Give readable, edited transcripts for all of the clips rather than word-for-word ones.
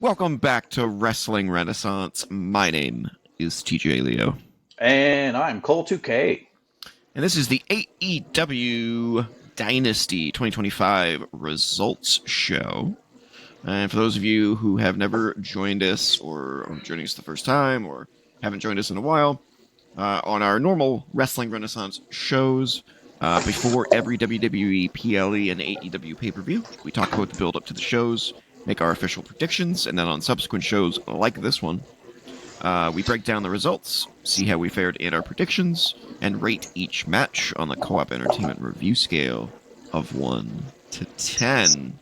Welcome back to Wrestling Renaissance. My name is TJ Leo. And I'm Cole 2K. And this is the AEW Dynasty 2025 results show. And for those of you who have never joined us or are joining us the first time or haven't joined us in a while, on our normal Wrestling Renaissance shows, before every WWE, PLE, and AEW pay-per-view, we talk about the build-up to the shows, make our official predictions, and then on subsequent shows like this one, we break down the results, see how we fared in our predictions, and rate each match on the Co-op Entertainment review scale of 1 to 10.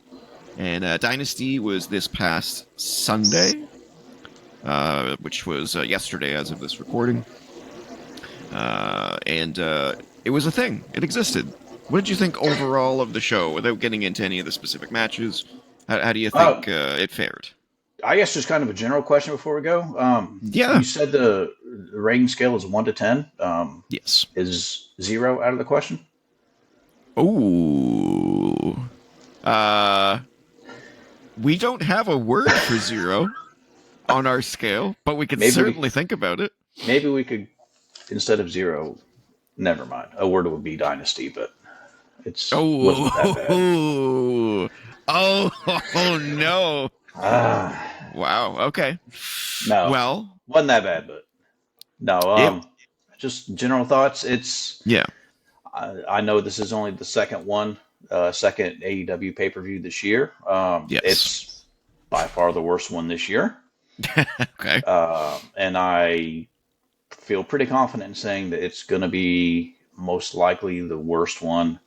And Dynasty was this past Sunday, which was yesterday as of this recording. And it was a thing. It existed. What did you think overall of the show, without getting into any of the specific matches? How do you think it fared? I guess just kind of a general question before we go. Yeah. You said the rating scale is 1 to 10. Yes. Is 0 out of the question? Oh. We don't have a word for 0 on our scale, but we could certainly think about it. Maybe we could, instead of 0, never mind. A word would be Dynasty, but wasn't that bad. Oh no. Wow. Okay. No. Well, wasn't that bad, but no. Just general thoughts. I know this is only the second AEW pay-per-view this year. Yes. It's by far the worst one this year. Okay. And I feel pretty confident in saying that it's going to be most likely the worst one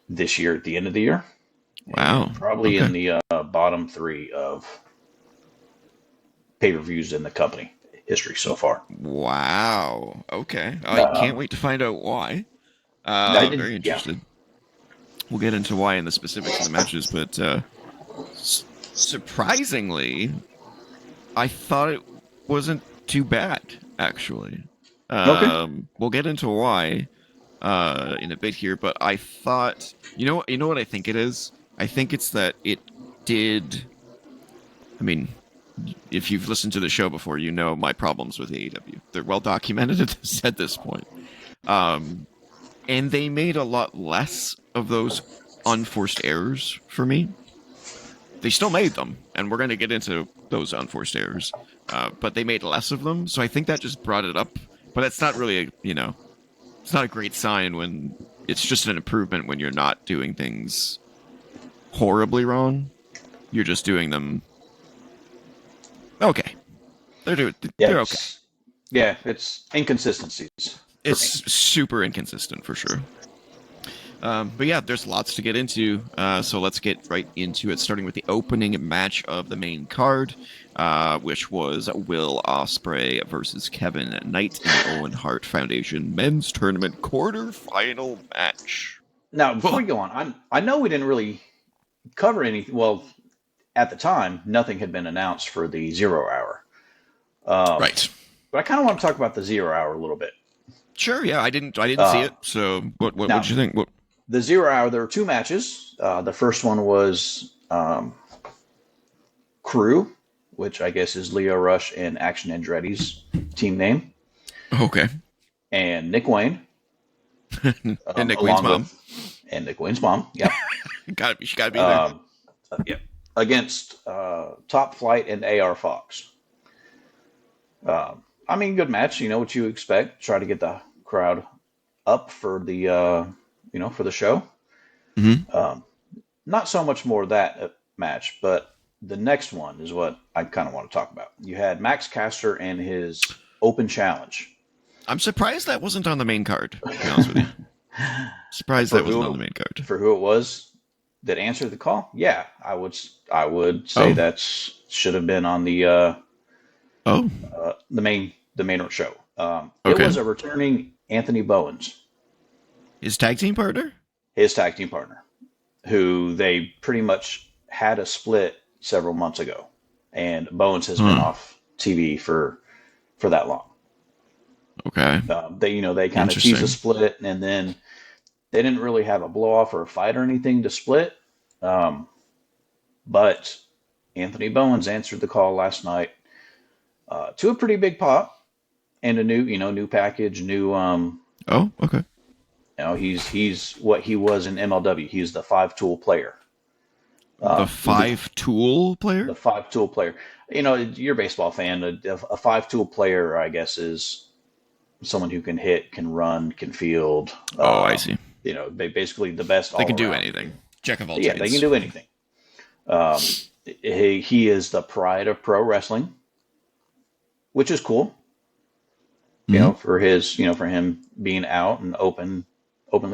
this year at the end of the year. Wow. Probably in the bottom 3 of pay-per-views in the company history so far. Wow. Okay. I can't wait to find out why. Very interested. Yeah. We'll get into why in the specifics of the matches, but surprisingly, I thought it wasn't too bad, actually. Okay. We'll get into why in a bit here, but I thought, you know what I think it is? I think it's that it did. I mean, if you've listened to the show before, you know my problems with AEW. They're well documented at this point. And they made a lot less of those unforced errors for me. They still made them, and we're going to get into those unforced errors. But they made less of them, so I think that just brought it up. But that's not really, it's not a great sign when it's just an improvement when you're not doing things horribly wrong. You're just doing them okay. They're okay. Yeah, it's inconsistencies. It's super inconsistent for sure. But yeah, there's lots to get into, so let's get right into it, starting with the opening match of the main card, which was Will Ospreay versus Kevin Knight in the Owen Hart Foundation Men's Tournament quarterfinal match. Now, before we go on, I know we didn't really cover anything. Well, at the time, nothing had been announced for the 0 hour. Right. But I kind of want to talk about the 0 hour a little bit. Sure, yeah, I didn't see it, so what did you think? The 0 hour, there were 2 matches. The first one was Crew, which I guess is Leo Rush and Action Andretti's team name. Okay. And Nick Wayne. And Nick Wayne's mom. And Nick Wayne's mom, yeah. She gotta be there. Yeah. Against Top Flight and AR Fox. I mean, good match. You know what you expect. Try to get the crowd up for the for the show. Mm-hmm. Not so much more that match, but the next one is what I kind of want to talk about. You had Max Caster and his open challenge. I'm surprised that wasn't on the main card, to be honest with you. Surprised that wasn't on the main card. For who it was that answered the call? Yeah, I would say that should have been on the main show. It was a returning Anthony Bowens. His tag team partner? His tag team partner, who they pretty much had a split several months ago. And Bowens has been off TV for that long. Okay. They kind of teased a split, and then they didn't really have a blow off or a fight or anything to split. But Anthony Bowens answered the call last night to a pretty big pop and a new package, Oh, okay. He's what he was in MLW. He's the 5-tool player. The 5-tool player? The 5-tool player. You're a baseball fan. A 5-tool player, I guess, is someone who can hit, can run, can field. I see. Basically the best. They can do anything. Jack of all trades. Yeah, they can do anything. He is the pride of pro wrestling, which is cool. For him being out and openly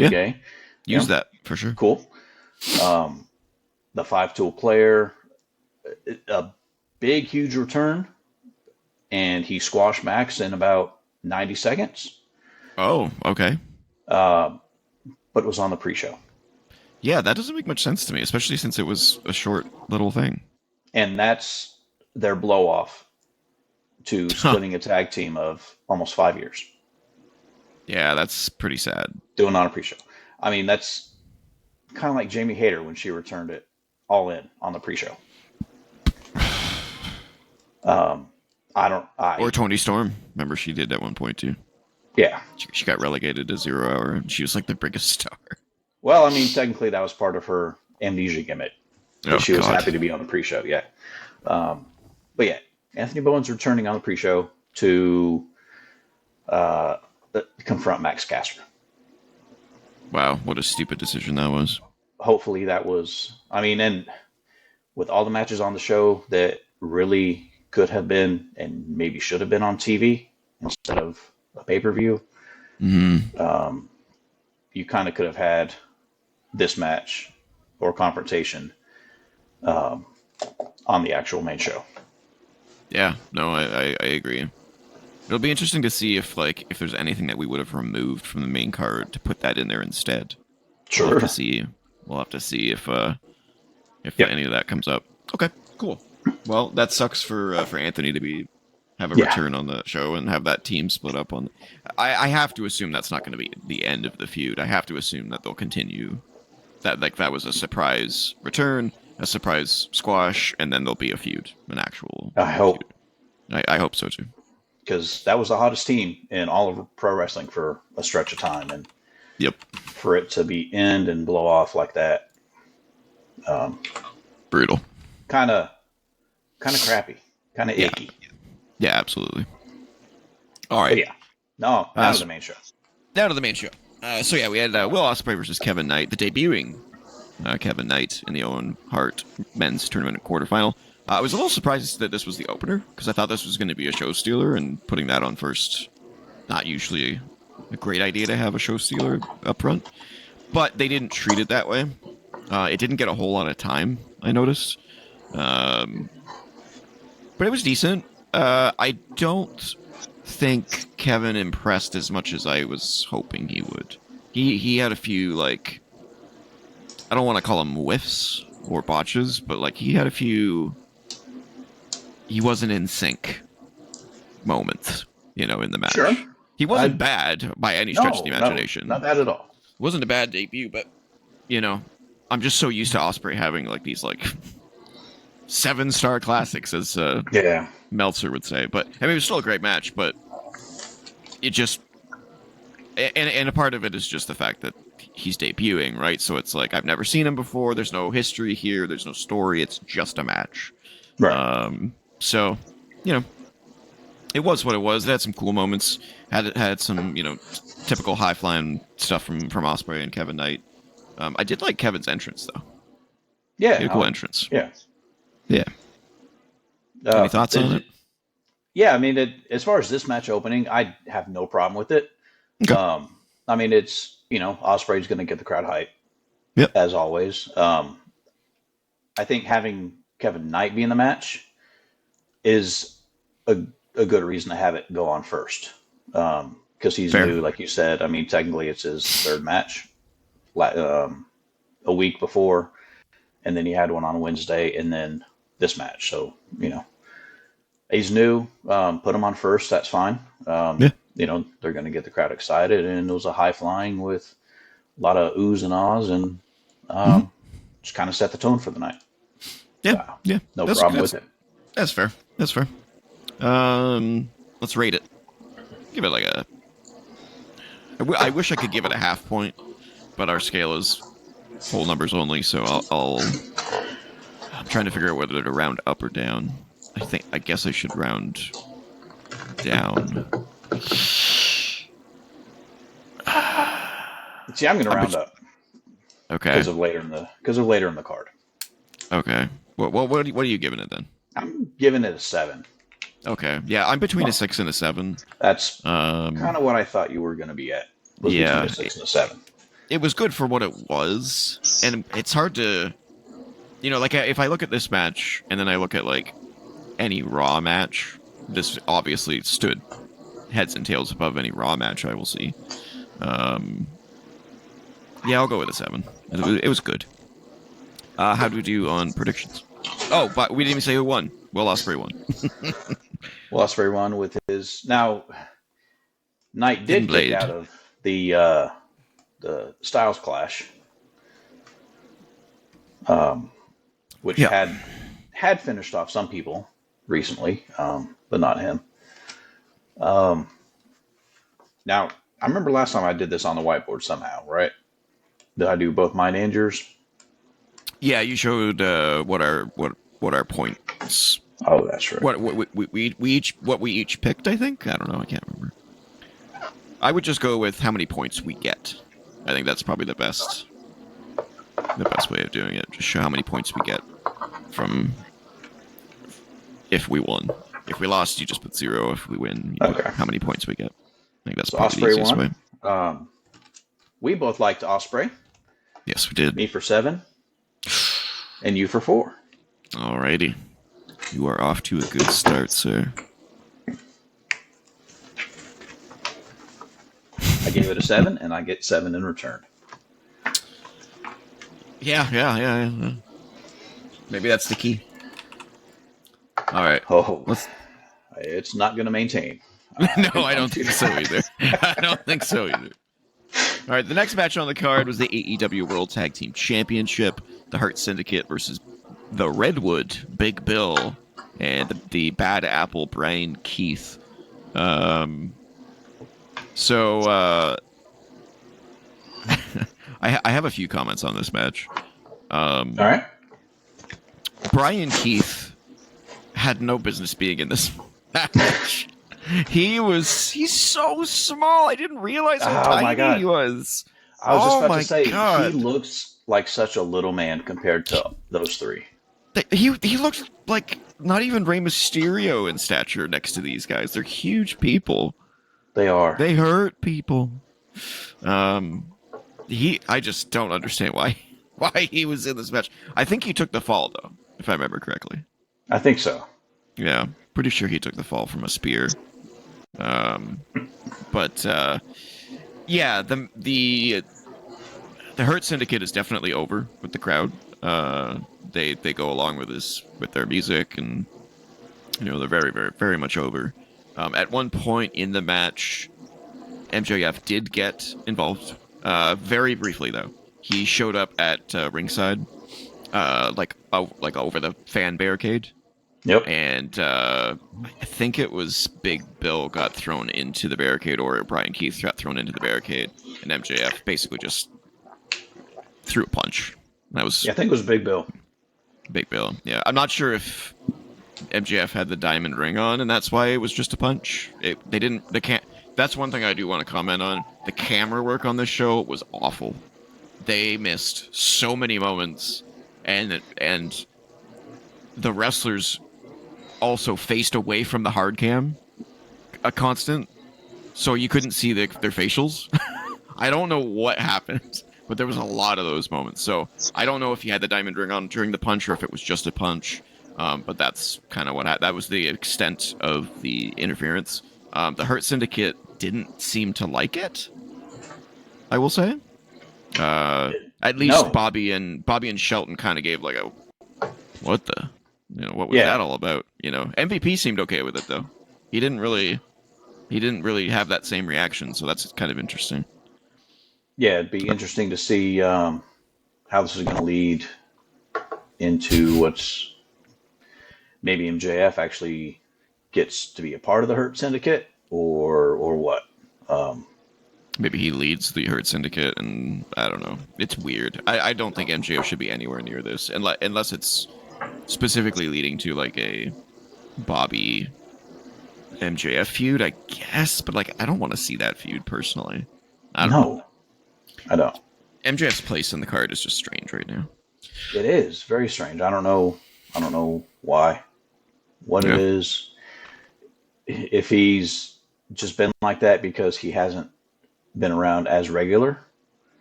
gay. Use that for sure. Cool. The 5-tool player, a big, huge return, and he squashed Max in about 90 seconds. Oh, okay. But it was on the pre-show. Yeah, that doesn't make much sense to me, especially since it was a short little thing. And that's their blow-off to splitting a tag team of almost 5 years. Yeah, that's pretty sad. Doing on a pre-show. I mean, that's kind of like Jamie Hayter when she returned it all in on the pre-show. Or Tony Storm. Remember, she did at one point too. Yeah. She got relegated to 0 Hour, and she was like the biggest star. Well, I mean, technically that was part of her amnesia gimmick. She was happy to be on the pre-show, yeah. But yeah, Anthony Bowens returning on the pre-show to confront Max Caster. Wow, what a stupid decision that was. Hopefully that was, and with all the matches on the show that really could have been and maybe should have been on TV instead of a pay-per-view, you kind of could have had this match or confrontation on the actual main show. Yeah, no, I agree. It'll be interesting to see if there's anything that we would have removed from the main card to put that in there instead. Sure. We'll have to see if any of that comes up. Okay, cool. Well, that sucks for Anthony to have a return on the show and have that team split up on. I have to assume that's not going to be the end of the feud. I have to assume that they'll continue. That was a surprise return, a surprise squash, and then there'll be a feud, an actual. I hope. Feud. I hope so too. Because that was the hottest team in all of pro wrestling for a stretch of time, and for it to be end and blow off like that, brutal. Kind of crappy, kind of icky. Yeah, absolutely. All right. But yeah. No, down to the main show. Down to the main show. So yeah, we had Will Ospreay versus Kevin Knight, the debuting Kevin Knight in the Owen Hart men's tournament quarterfinal. I was a little surprised that this was the opener, because I thought this was going to be a show stealer, and putting that on first, not usually a great idea to have a show stealer up front. But they didn't treat it that way. It didn't get a whole lot of time, I noticed. But it was decent. I don't think Kevin impressed as much as I was hoping he would. He had a few, I don't want to call them whiffs or botches, but he had a few... He wasn't in sync moments, in the match. Sure. He wasn't bad by any stretch of the imagination. No, not bad at all. Wasn't a bad debut, but, I'm just so used to Ospreay having, these, 7-star classics, as Meltzer would say. But, it was still a great match, but it just... And a part of it is just the fact that he's debuting, right? So it's I've never seen him before. There's no history here. There's no story. It's just a match. Right. So, it was what it was. It had some cool moments. Had some, typical high-flying stuff from Ospreay and Kevin Knight. I did like Kevin's entrance, though. Yeah. He had a cool entrance. Yeah. Yeah. Any thoughts on it? Yeah, as far as this match opening, I have no problem with it. Okay. It's, Ospreay's going to get the crowd hype. Yep. As always. I think having Kevin Knight be in the match is a good reason to have it go on first. Because he's new, like you said. Technically it's his third match a week before. And then he had one on Wednesday and then this match. So, he's new. Put him on first. That's fine. They're going to get the crowd excited. And it was a high flying with a lot of oohs and ahs and just kind of set the tone for the night. Yeah, So yeah. no problem with it. That's fair. That's fair. Let's rate it. Give it like a. I wish I could give it a half point, but our scale is whole numbers only, so I'm trying to figure out whether to round up or down. I guess I should round down. See, I'm going to round up Okay. because of later in the card. Okay. What are you giving it then? I'm giving it a 7. Okay. Yeah, I'm between a 6 and a 7. That's kind of what I thought you were going to be at. Was yeah. Between a 6 and a 7. It was good for what it was, and it's hard to, like if I look at this match and then I look at like any Raw match, this obviously stood heads and tails above any Raw match I will see. Yeah, I'll go with a 7. It was good. How do we do on predictions? Oh, but we didn't even say who won. Will Ospreay won. Will Ospreay won with his... Now, Knight did kick out of the Styles Clash, which had finished off some people recently, but not him. Now, I remember last time I did this on the whiteboard somehow, right? Did I do both mine and yours? Yeah, you showed what our points. Oh, that's right. What we each picked. I think I don't know. I can't remember. I would just go with how many points we get. I think that's probably the best way of doing it. Just show how many points we get from if we won. If we lost, you just put 0. If we win, you put how many points we get. I think that's probably the easiest way. We both liked Ospreay. Yes, we did. Me for 7, and you for 4. Alrighty. You are off to a good start, sir. I gave it a 7, and I get 7 in return. Yeah. Maybe that's the key. All right. Oh, it's not going to maintain. No, I don't think so either. All right, the next match on the card was the AEW World Tag Team Championship. The Hurt Syndicate versus the Redwood, Big Bill, and the Bad Apple, Brian Keith. So I have a few comments on this match. All right. Brian Keith had no business being in this match. He's so small. I didn't realize how tiny he was. I was just about to say, he looks like such a little man compared to those three. He looks like not even Rey Mysterio in stature next to these guys. They're huge people. They are. They hurt people. I just don't understand why he was in this match. I think he took the fall though, if I remember correctly. I think so. Yeah, pretty sure he took the fall from a spear. Yeah, the Hurt Syndicate is definitely over with the crowd. They go along with their music, and they're very, very, very much over. At one point in the match, MJF did get involved. Very briefly though, he showed up at ringside, like over the fan barricade. Yep. And I think it was Big Bill got thrown into the barricade, or Brian Keith got thrown into the barricade, and MJF basically just threw a punch. I think it was Big Bill. Big Bill. Yeah, I'm not sure if MJF had the diamond ring on, and that's why it was just a punch. That's one thing I do want to comment on. The camera work on this show was awful. They missed so many moments, and the wrestlers also faced away from the hard cam a constant, so you couldn't see their facials. I don't know what happened, but there was a lot of those moments. So I don't know if he had the diamond ring on during the punch or if it was just a punch. But that's kind of that was the extent of the interference. The Hurt Syndicate didn't seem to like it, I will say. At least Bobby and Shelton kind of gave like a what the. What was that all about? MVP seemed okay with it though. He didn't really have that same reaction, so that's kind of interesting. Yeah, it'd be interesting to see how this is going to lead into what's maybe MJF actually gets to be a part of the Hurt Syndicate, or what? Maybe he leads the Hurt Syndicate, and I don't know. It's weird. I don't think MJF should be anywhere near this, unless it's specifically leading to like a Bobby MJF feud, I guess. But like, I don't want to see that feud personally. I don't know. I don't. MJF's place in the card is just strange right now. It is very strange. I don't know why. What it is. If he's just been like that because he hasn't been around as regular.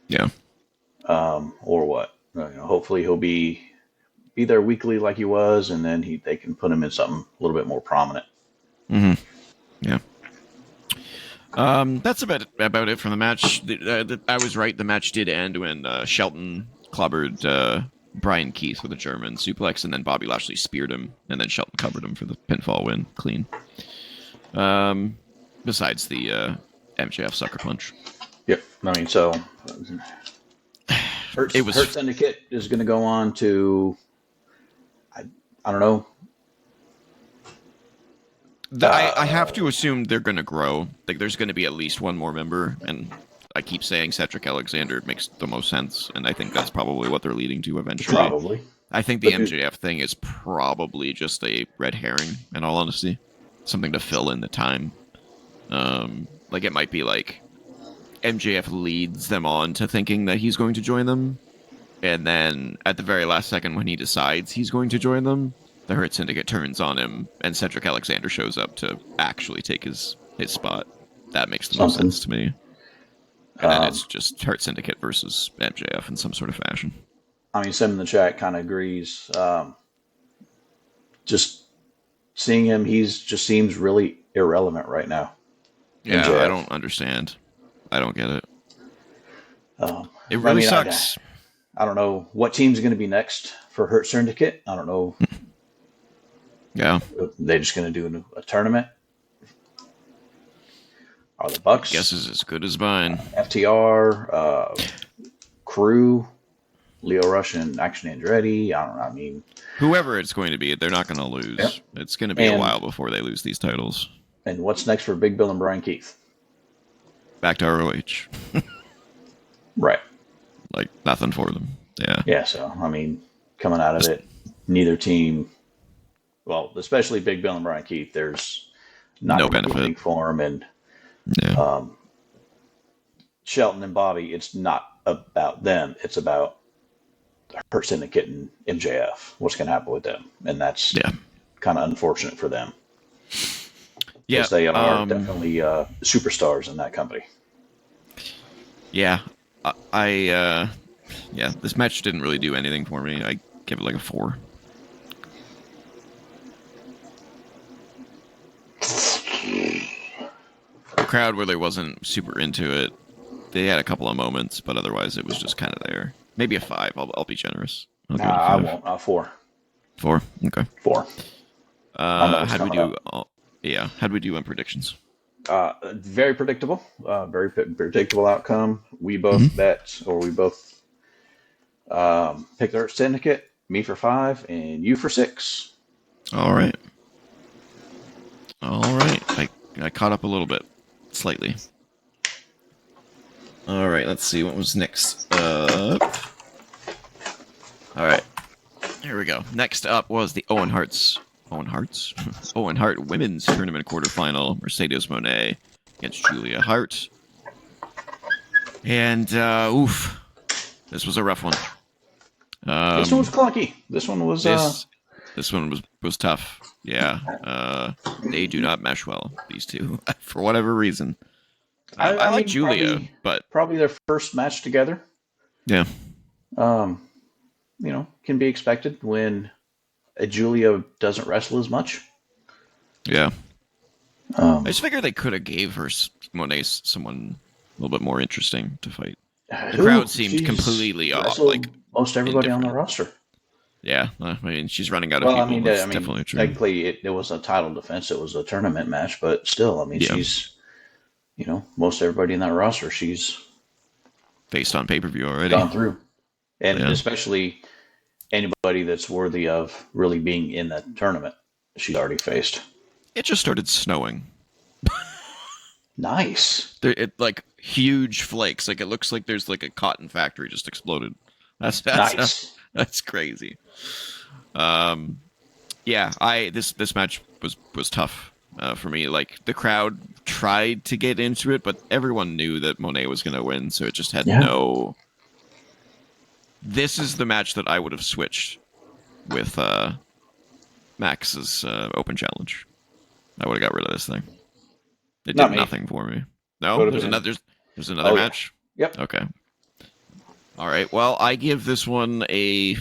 Yeah. Or what? Hopefully he'll be there weekly like he was, and then they can put him in something a little bit more prominent. Mm-hmm. Yeah. That's about it from the match. I was right. The match did end when Shelton clobbered Brian Keith with a German suplex, and then Bobby Lashley speared him, and then Shelton covered him for the pinfall win, clean. Besides the MJF sucker punch. Yep. I mean, so Hurt Syndicate is going to go on to, I don't know. I have to assume they're going to grow. Like, there's going to be at least one more member, and I keep saying Cedric Alexander makes the most sense, and I think that's probably what they're leading to eventually. Probably. I think the MJF thing is probably just a red herring, in all honesty. Something to fill in the time. Like, it might be like MJF leads them on to thinking that he's going to join them, and then at the very last second when he decides he's going to join them, the Hurt Syndicate turns on him, and Cedric Alexander shows up to actually take his spot. That makes the most sense to me. And then it's just Hurt Syndicate versus MJF in some sort of fashion. I mean, Sim in the chat kind of agrees. Just seeing him, just seems really irrelevant right now. Yeah, MJF. I don't understand. I don't get it. It really sucks. I don't know what team's going to be next for Hurt Syndicate. I don't know. Yeah. They're just going to do a tournament. Are the Bucks? Guess is as good as mine. FTR, Crew, Leo Rush, and Action Andretti. I don't know. I mean, whoever it's going to be, they're not going to lose. Yep. It's going to be a while before they lose these titles. And what's next for Big Bill and Brian Keith? Back to ROH. Right. Like, nothing for them. Yeah. Yeah, so, I mean, coming out of it, neither team, well, especially Big Bill and Brian Keith, there's not no benefit for them. And Shelton and Bobby, it's not about them. It's about Hurt Syndicate and MJF. What's going to happen with them? And that's kind of unfortunate for them. Yeah, because they are definitely superstars in that company. Yeah, this match didn't really do anything for me. I give it like a 4. The crowd really wasn't super into it. They had a couple of moments, but otherwise it was just kind of there. Maybe a 5. I'll be generous. I won't. 4. 4? Okay. 4. How'd we do? How'd we do on predictions? Very predictable. Very predictable outcome. We both bet, or we both picked our syndicate. Me for 5, and you for 6. All right. I caught up a little bit, slightly. All right. Let's see what was next up. All right. Here we go. Next up was the Owen Hart Women's Tournament Quarterfinal. Mercedes Moné against Julia Hart. And, this was a rough one. This one was clunky. This one was... This one was tough. Yeah. They do not mesh well, these two, for whatever reason. I like Julia, but... Probably their first match together. Yeah. Can be expected when Julia doesn't wrestle as much. Yeah. I just figured they could have gave her Monet someone a little bit more interesting to fight. The crowd seemed completely off. Like most everybody on the roster. Yeah, I mean, she's running out of people. That's definitely true. Technically, it was a title defense. It was a tournament match, but still, I mean, she's, most everybody in that roster, she's faced on pay-per-view already. Gone through. And especially anybody that's worthy of really being in that tournament, she's already faced. It just started snowing. Nice. Like huge flakes. Like it looks like there's like a cotton factory just exploded. Nice. That's crazy. Yeah, this match was tough for me. Like the crowd tried to get into it, but everyone knew that Monet was going to win, so it just had no. This is the match that I would have switched with Max's Open Challenge. I would have got rid of this thing. It did nothing for me. No, there's another match. Yep. Okay. All right. Well, I give this one I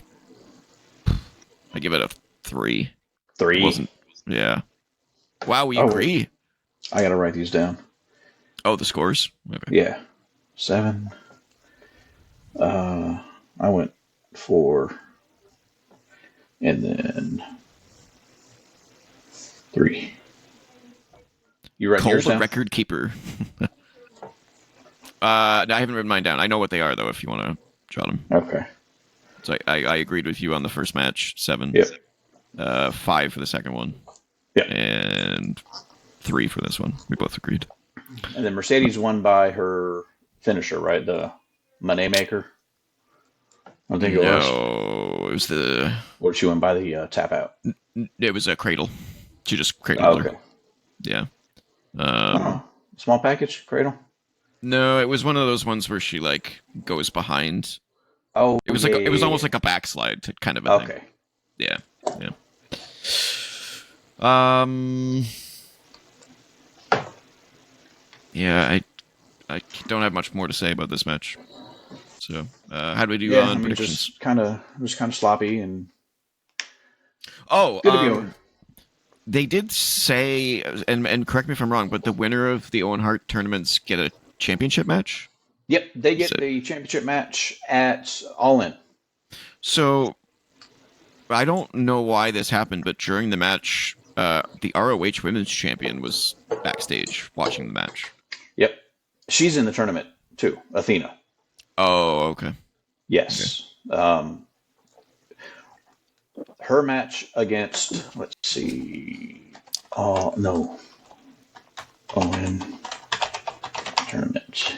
give it a 3. 3. It wasn't. Yeah. Wow, we agree. I gotta write these down. Oh, the scores. Okay. Yeah. 7. I went 4, and then 3. You read yours Cole, the down? record keeper. No, I haven't written mine down. I know what they are, though, if you want to jot them. Okay. So I agreed with you on the first match, 7. Yep. 5 for the second one. Yep. And 3 for this one. We both agreed. And then Mercedes won by her finisher, right? The Money Maker. I think it was. No, it was the... Or she went by the tap out? It was a cradle. She just cradled her. Okay. Yeah. Small package cradle? No, it was one of those ones where she like goes behind. Oh, it was it was almost like a backslide kind of a thing. Okay. Yeah. Yeah, I don't have much more to say about this match. So, how do we do on predictions? Just kind of sloppy and. Oh, good to be over. They did say, and correct me if I'm wrong, but the winner of the Owen Hart tournaments get a championship match? Yep, they get the championship match at All In. So, I don't know why this happened, but during the match, the ROH Women's Champion was backstage watching the match. Yep. She's in the tournament, too, Athena. Oh, okay. Yes. Okay. Her match against, let's see, no. Owen Tournament.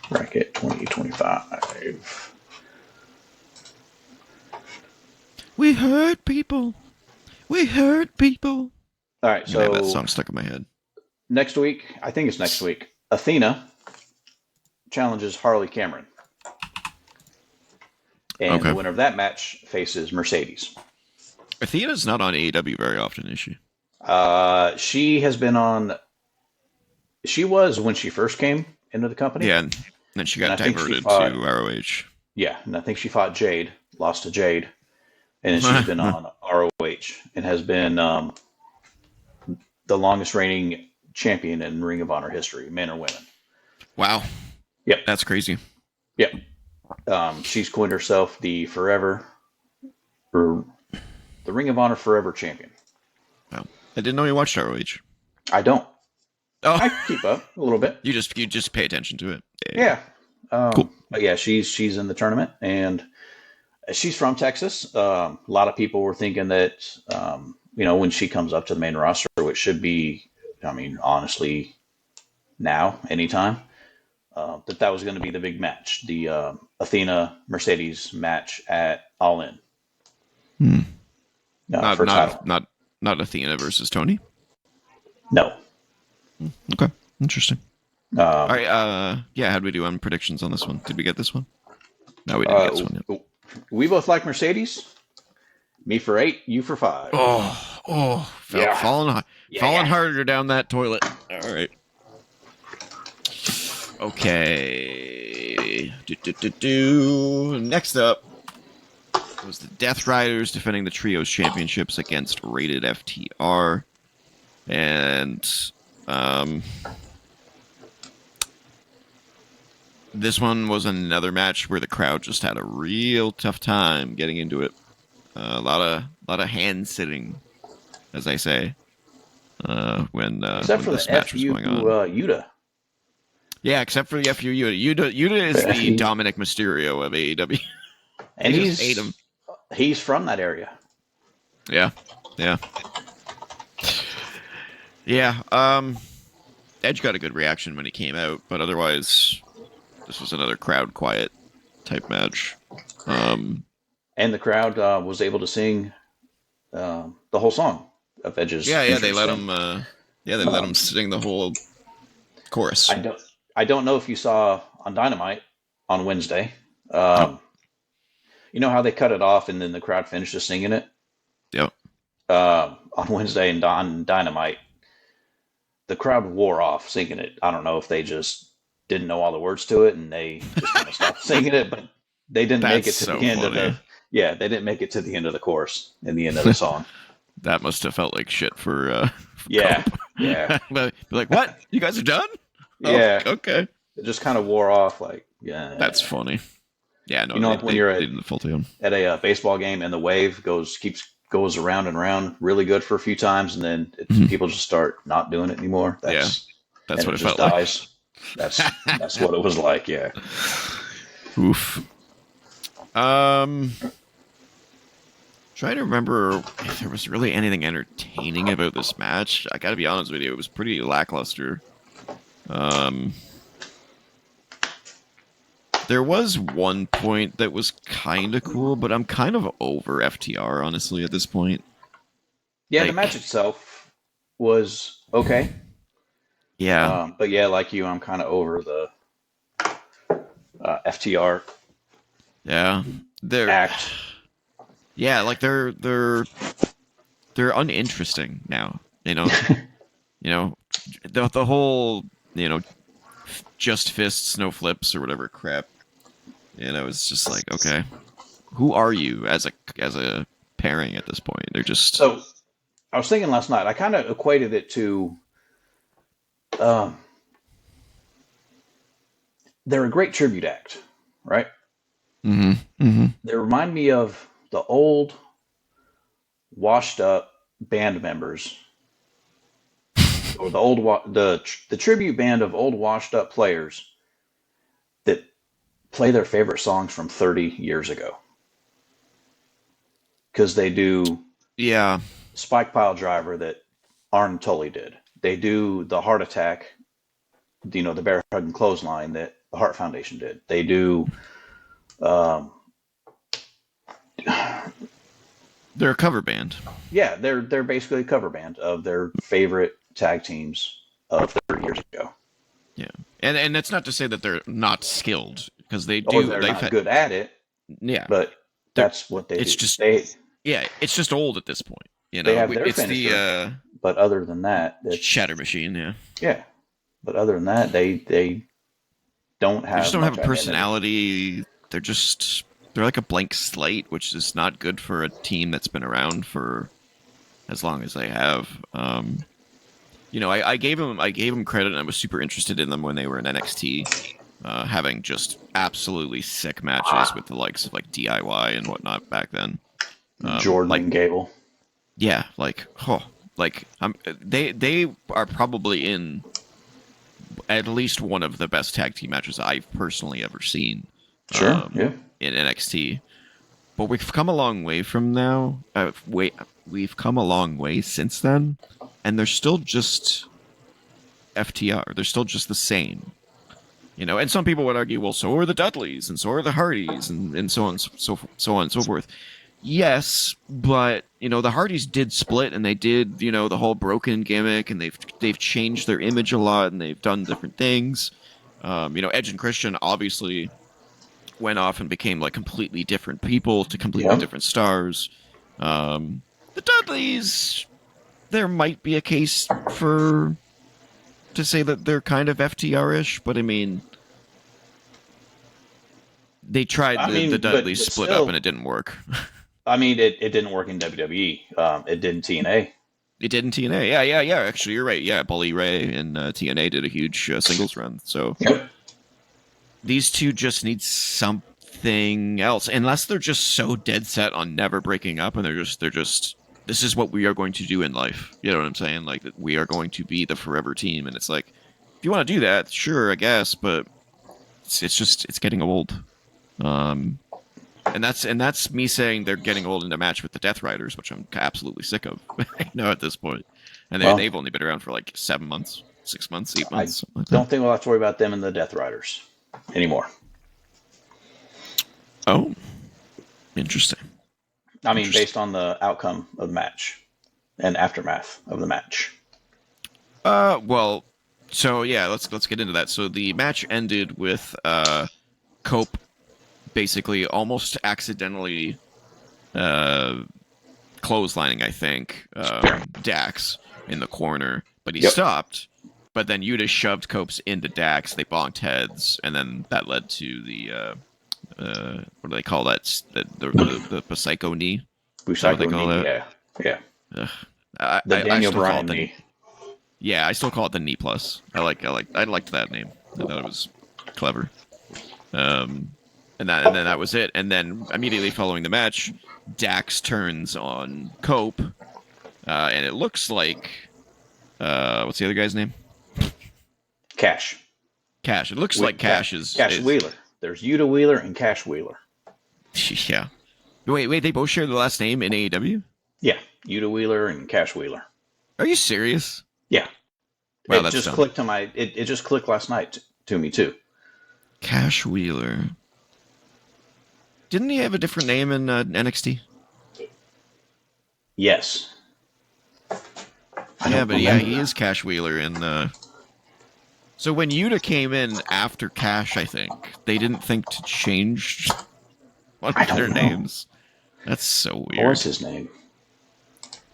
Bracket 2025. We hurt people. We hurt people. All right, so I have that song stuck in my head. Next week, I think it's next week, Athena challenges Harley Cameron. And the winner of that match faces Mercedes. Athena's not on AEW very often, is she? She has been on. She was when she first came into the company. Yeah, and then she got diverted to ROH. Yeah, and I think she fought Jade, lost to Jade, and then she's been on ROH and has been the longest reigning champion in Ring of Honor history, men or women. Wow. Yep. That's crazy. Yep. She's coined herself the Ring of Honor Forever champion. Wow. I didn't know you watched ROH. I don't. Oh. I keep up a little bit. You just pay attention to it. Yeah. Cool. But yeah, she's in the tournament, and she's from Texas. A lot of people were thinking that, when she comes up to the main roster, which should be, honestly, now, anytime, that was going to be the big match, the Athena Mercedes match at All In. Not Athena versus Tony. No. Okay, interesting. All right. How do we do on predictions on this one? Did we get this one? No, we didn't get this one yet. We both like Mercedes. Me for 8, you for 5. Falling harder down that toilet. All right. Okay. Next up was the Death Riders defending the Trios Championships against Rated FTR. And this one was another match where the crowd just had a real tough time getting into it. A lot of hand sitting, as I say, when this match was going on. Yuta. Yeah, except for the FU Yuta. Yuta is the Dominic Mysterio of AEW. And just hate him. He's from that area. Yeah. Yeah. Yeah. Edge got a good reaction when he came out, but otherwise, this was another crowd quiet type match. And the crowd was able to sing the whole song of Edge's Yeah, they entrance let thing. him. They let him sing the whole chorus. I don't I don't know if you saw on Dynamite on Wednesday. Nope. You know how they cut it off and then the crowd finished just singing it? Yep. On Wednesday and on Dynamite, the crowd wore off singing it. I don't know if they just didn't know all the words to it and they just kind of stopped singing it, but they didn't make That's it to the so end of funny. they didn't make it to the end of the chorus in the end of the song. That must have felt like shit for Yeah, Cope. yeah, Be like, what? You guys are done? Oh, yeah. okay. It just kind of wore off. Like, yeah. That's funny. Yeah, no, You know, like when you're they did the full tune. at a baseball game and the wave goes around and around really good for a few times, and then people just start not doing it anymore. That's And what it it just felt like. dies. That's what it was like. Yeah. Oof. Trying to remember if there was really anything entertaining about this match. I gotta be honest with you, it was pretty lackluster. There was one point that was kind of cool, but I'm kind of over FTR, honestly, at this point. Yeah, the Like, match itself was okay. yeah, But yeah, like you, I'm kind of over the FTR yeah, they're, act. yeah, like they're uninteresting now. The whole just fists, no flips, or whatever crap. It's just like, okay, who are you as a pairing at this point? They're just, So I was thinking last night. I kind of equated it to um, they're a great tribute act, right? mm-hmm, mm-hmm. They remind me of the old washed up band members or the tribute band of old washed up players that play their favorite songs from 30 years ago because they do Yeah, Spike Pile Driver that Arn Tully did. They do the Heart Attack, the Bear Hug and Clothesline that the Heart Foundation did. They do um, they're a cover band. yeah, they're basically a cover band of their favorite tag teams of 30 years ago. Yeah, and that's not to say that they're not skilled because they Or do. they're not good at it, Yeah, but they're, that's what they it's do. just They yeah, it's just old at this point. they have their It's finisher, the but other than that, Shatter Machine. Yeah, yeah. But other than that, they don't they just have don't have much a identity. personality. They're like a blank slate, which is not good for a team that's been around for as long as they have. I gave them credit, and I was super interested in them when they were in NXT, having just absolutely sick matches with the likes of like DIY and whatnot back then. Jordan Like, and Gable. yeah, they are probably in at least one of the best tag team matches I've personally ever seen. Sure, yeah. In NXT. But we've come a long way from now. We've come a long way since then, and they're still just FTR. They're still just the same, And some people would argue, well, so are the Dudleys, and so are the Hardys, and so on, so on and so forth. Yes, but the Hardys did split, and they did the whole broken gimmick, and they've changed their image a lot, and they've done different things. Edge and Christian obviously went off and became like completely different people to completely Yep. different stars. The Dudleys, there might be a case to say that they're kind of FTR-ish, but I mean, they tried the Dudleys but split still, up and it didn't work. I mean, it didn't work in WWE. It did in TNA. It did in TNA. Yeah. Actually, you're right. Yeah, Bully Ray and TNA did a huge singles run. So Yep. these two just need something else, unless they're just so dead set on never breaking up, and they're just this is what we are going to do in life. You know what I'm saying? Like, that we are going to be the forever team, and it's like, if you want to do that, sure, I guess, but it's getting old. And that's me saying they're getting old in a match with the Death Riders, which I'm absolutely sick of. At this point, and they've only been around for like 7 months, 6 months, 8 I months. Something like don't that. think we'll have to worry about them and the Death Riders anymore. Oh, interesting. I mean, based on the outcome of the match and aftermath of the match. Well, so yeah, let's get into that. So the match ended with Cope basically almost accidentally clotheslining, I think, Dax in the corner, but he stopped. But then Yuta shoved Copes into Dax. They bonked heads, and then that led to the what do they call that? The psycho knee. Psycho knee, yeah. The Daniel Bryan knee. Yeah, I still call it the knee plus. I liked that name. I thought it was clever. And then that was it. And then immediately following the match, Dax turns on Cope, and it looks like what's the other guy's name? Cash. It looks like Cash is Wheeler. There's Yuta Wheeler and Cash Wheeler. Yeah. Wait, they both share the last name in AEW? Yeah, Yuta Wheeler and Cash Wheeler. Are you serious? Yeah. Wow, it just clicked to my. It just clicked last night to me too. Cash Wheeler. Didn't he have a different name in NXT? Yes. He is Cash Wheeler in. So when Yuta came in after Cash, I think they didn't think to change one of their names. That's so weird. What was his name?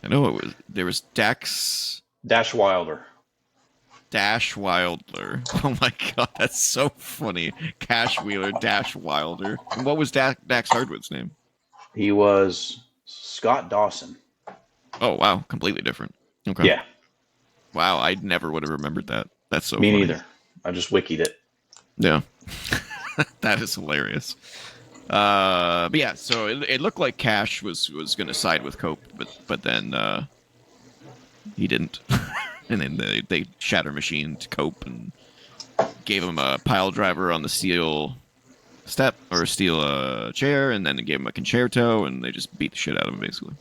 I know there was Dax Wilder. Dash Wilder. Oh my god, that's so funny. Cash Wheeler, Dash Wilder. And what was Dax Hardwood's name? He was Scott Dawson. Oh wow, completely different. Okay. Yeah. Wow, I never would have remembered that. That's so Me funny. neither. I just wikied it. Yeah. That is hilarious. But yeah, so it looked like Cash was going to side with Cope, but then he didn't. And then they shatter machined Cope and gave him a pile driver on the steel step or steel chair, and then gave him a concerto, and they just beat the shit out of him basically.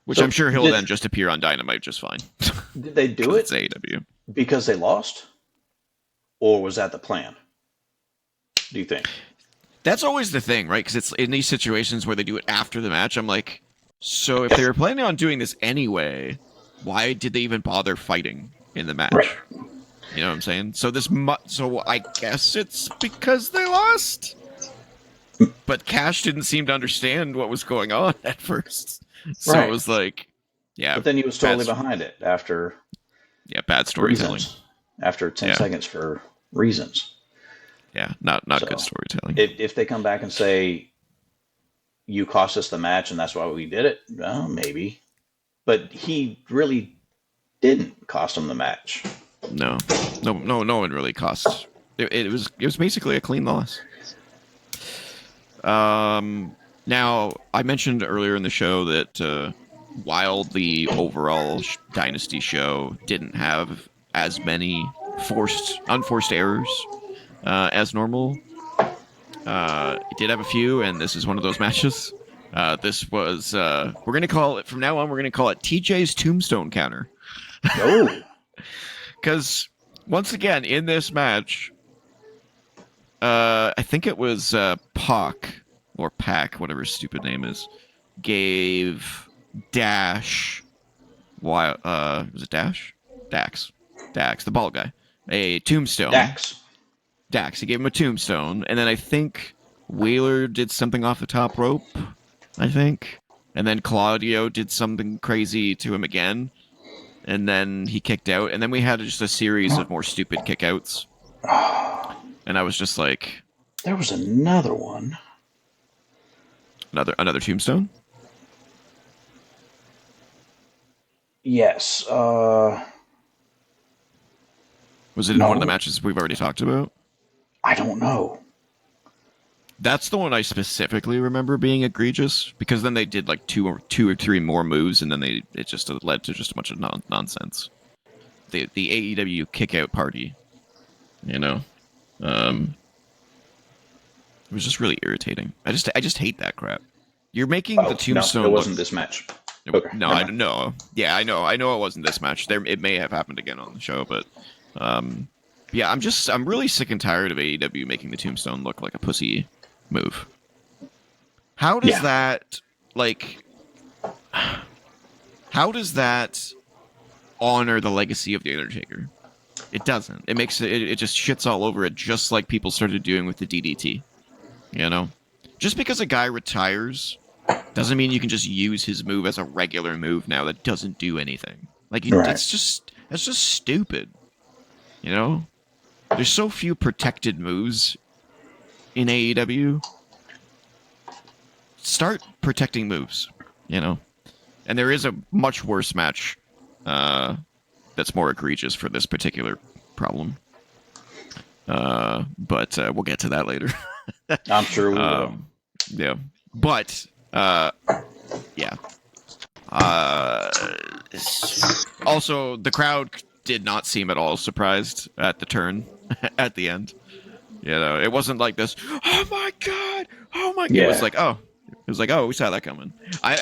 Which I'm sure he'll then just appear on Dynamite just fine. Did they do it? It's AEW. Because they lost? Or was that the plan? Do you think? That's always the thing, right? Because it's in these situations where they do it after the match. I'm like, so if they were planning on doing this anyway, why did they even bother fighting in the match? Right. You know what I'm saying? So so I guess it's because they lost. But Cash didn't seem to understand what was going on at first. So It was like, yeah. But then he was totally behind it after. Yeah, bad storytelling. Reasons. After 10 seconds for reasons. Yeah, not good storytelling. If they come back and say, you cost us the match and that's why we did it, well, maybe. But he really didn't cost him the match. No one really cost. It was basically a clean loss. Now, I mentioned earlier in the show that while the overall Dynasty show didn't have as many unforced errors as normal, it did have a few, and this is one of those matches. This was we're going to call it from now on. We're going to call it TJ's Tombstone Counter. Oh, because once again in this match, I think it was Pac or Pac, whatever his stupid name is, gave Dash. Was it Dash? Dax, the bald guy, a tombstone. Dax. He gave him a tombstone, and then I think Wheeler did something off the top rope. I think, and then Claudio did something crazy to him again, and then he kicked out, and then we had just a series of more stupid kickouts. And I was just like, there was another one. Another tombstone? Yes. Was it in one of the matches we've already talked about? I don't know. That's the one I specifically remember being egregious, because then they did like two or three more moves, and then it just led to just a bunch of nonsense. The AEW kickout party, you know. It was just really irritating. I just hate that crap. You're making the Oh no, it tombstone look. wasn't this match. Okay, No, never I mind. don't know. Yeah, I know. I know it wasn't this match. It may have happened again on the show, but um, yeah, I'm really sick and tired of AEW making the tombstone look like a pussy move. How does Yeah, that like? How does that honor the legacy of the Undertaker? It doesn't. It makes it just shits all over it, just like people started doing with the DDT. You know, just because a guy retires doesn't mean you can just use his move as a regular move now that doesn't do anything. Like right. that's just stupid. You know, there's so few protected moves in AEW. Start protecting moves. You know, and there is a much worse match that's more egregious for this particular problem. But we'll get to that later. I'm sure we will. Yeah, but yeah. Uh, Also, the crowd did not seem at all surprised at the turn at the end. You know, it wasn't like this. Oh my god! Oh my! Yeah. It was like, oh, we saw that coming. I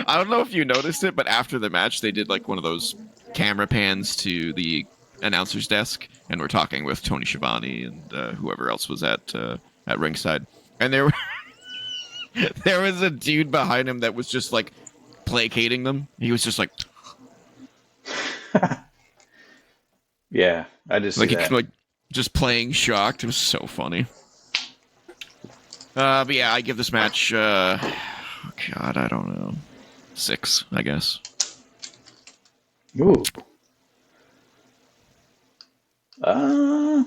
don't know if you noticed it, but after the match, they did like one of those camera pans to the announcer's desk, and we're talking with Tony Schiavone and whoever else was at ringside, and there was a dude behind him that was just like placating them. He was just Yeah, I just see that. like just playing shocked. It was so funny. But yeah, I give this match. God, I don't know, 6, I guess. Ooh. Uh,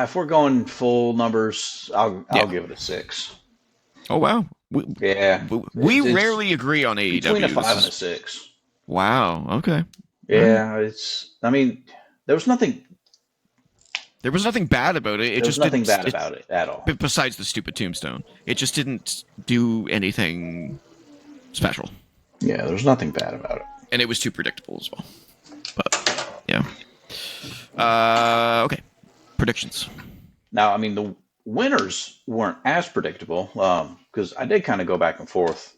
if we're going full numbers, I'll Yeah. give it a 6. Oh wow. Yeah, We it's rarely agree on AEW. between a 5 and a Is 6. wow. Okay. Yeah, it's. I mean, there was nothing. There was nothing bad about it. It There was just nothing didn't. bad about it at all. Besides the stupid tombstone, it just didn't do anything special, Yeah, there was nothing bad about it. and it was too predictable as well. But yeah. Okay. Predictions. Now, I mean, the winners weren't as predictable because I did kind of go back and forth.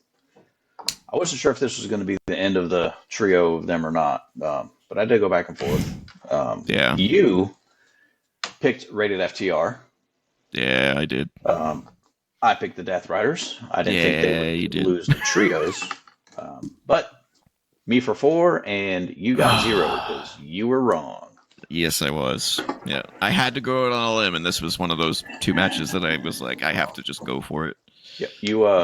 I wasn't sure if this was going to be the end of the trio of them or not, but I did go back and forth. Yeah. You picked Rated FTR. Yeah, I did. I picked the Death Riders. I didn't think they you would did. lose the trios. But me for 4, and you got 0 because you were wrong. Yes, I was. Yeah, I had to go out on a limb, and this was one of those 2 matches that I was like, I have to just go for it. Yep,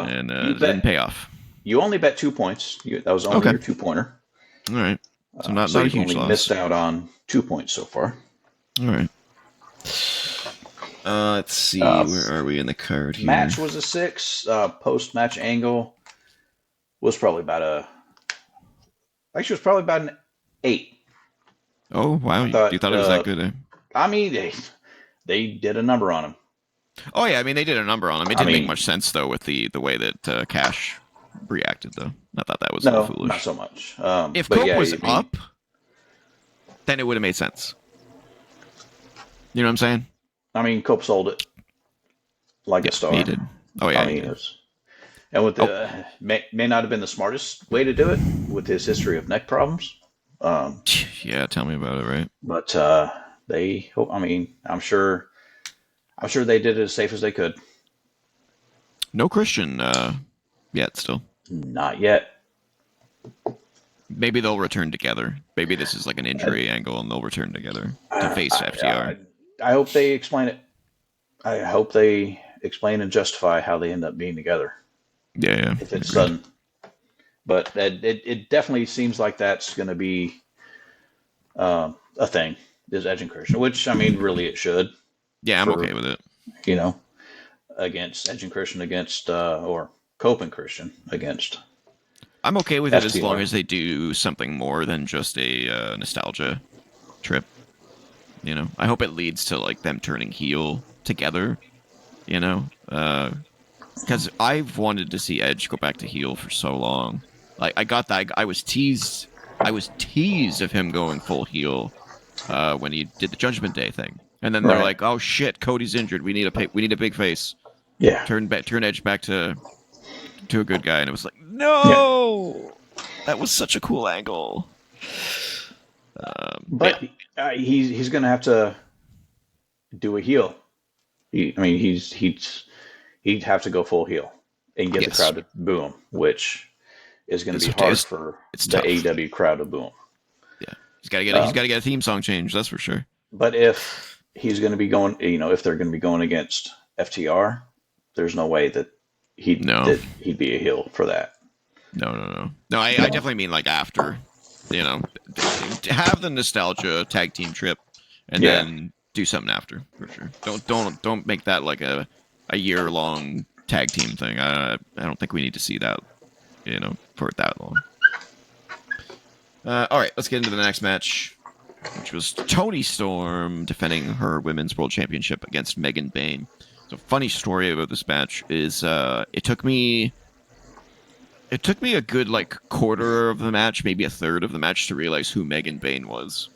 And it didn't pay off. You only bet 2 points. That was only your 2-pointer. All right. So not so a you've huge only loss. missed out on 2 points so far. All right. Let's see. Where are we in the card here? Match was a 6. Post-match angle was probably about an 8. Oh wow! You thought it was that good? Eh? I mean, they did a number on him. Oh yeah, I mean they did a number on him. It didn't make much sense though with the way that Cash reacted though. I thought that was a little foolish. Not so much. If Cope was up, then it would have made sense. You know what I'm saying? I mean, Cope sold it like a star. He did. Oh yeah, he did. And with the may not have been the smartest way to do it with his history of neck problems. Yeah, tell me about it, right? But they hope. I mean, I'm sure they did it as safe as they could. No Christian yet, still. Not yet. Maybe they'll return together. Maybe this is like an injury angle, and they'll return together to face FTR. I hope they explain it. I hope they explain and justify how they end up being together. Yeah. If it's sudden. But it definitely seems like that's going to be a thing, is Edge and Christian, which, I mean, really it should. Yeah, I'm okay with it. You know, against Edge and Christian or Cope and Christian against. I'm okay with FTR. it as long as they do something more than just a nostalgia trip. You know, I hope it leads to like them turning heel together. You know, because I've wanted to see Edge go back to heel for so long. Like I got that. I was teased of him going full heel when he did the Judgment Day thing. And then they're Right. like, "Oh shit, Cody's injured. We need a big face. Yeah. Turn Edge back to a good guy." And it was like, Yeah. no, that was such a cool angle. Yeah, But he's going to have to do a heel. I mean, he'd have to go full heel and get the yes, crowd to boo him, which is going to be it's hard for it's the tough. AEW crowd to boo him. Yeah, he's got Um, to get a theme song change. That's for sure. but if he's going to be going, if they're going to be going against FTR, there's no way that No, he'd be a heel for that. no. I definitely mean like after, you know, have the nostalgia tag team trip, and Yeah. then do something after for sure. Don't make that like a year long tag team thing. I don't think we need to see that, for that long. All right, let's get into the next match, which was Toni Storm defending her Women's World Championship against Megan Bayne. So, funny story about this match is it took me a good like quarter of the match, maybe a third of the match, to realize who Megan Bayne was,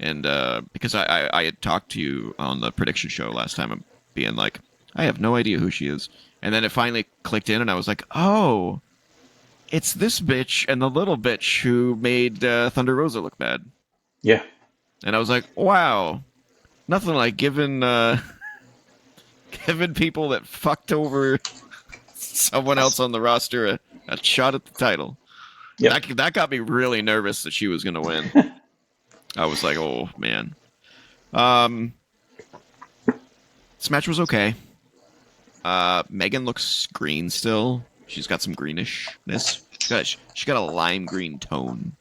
and because I had talked to you on the prediction show last time, being like, I have no idea who she is, and then it finally clicked in, and I was like, oh. It's this bitch and the little bitch who made Thunder Rosa look bad. Yeah. And I was like, wow. Nothing like giving giving people that fucked over someone else on the roster a shot at the title. Yep. That got me really nervous that she was going to win. I was like, oh, man. This match was okay. Megan looks green still. She's got some greenishness. She got a lime green tone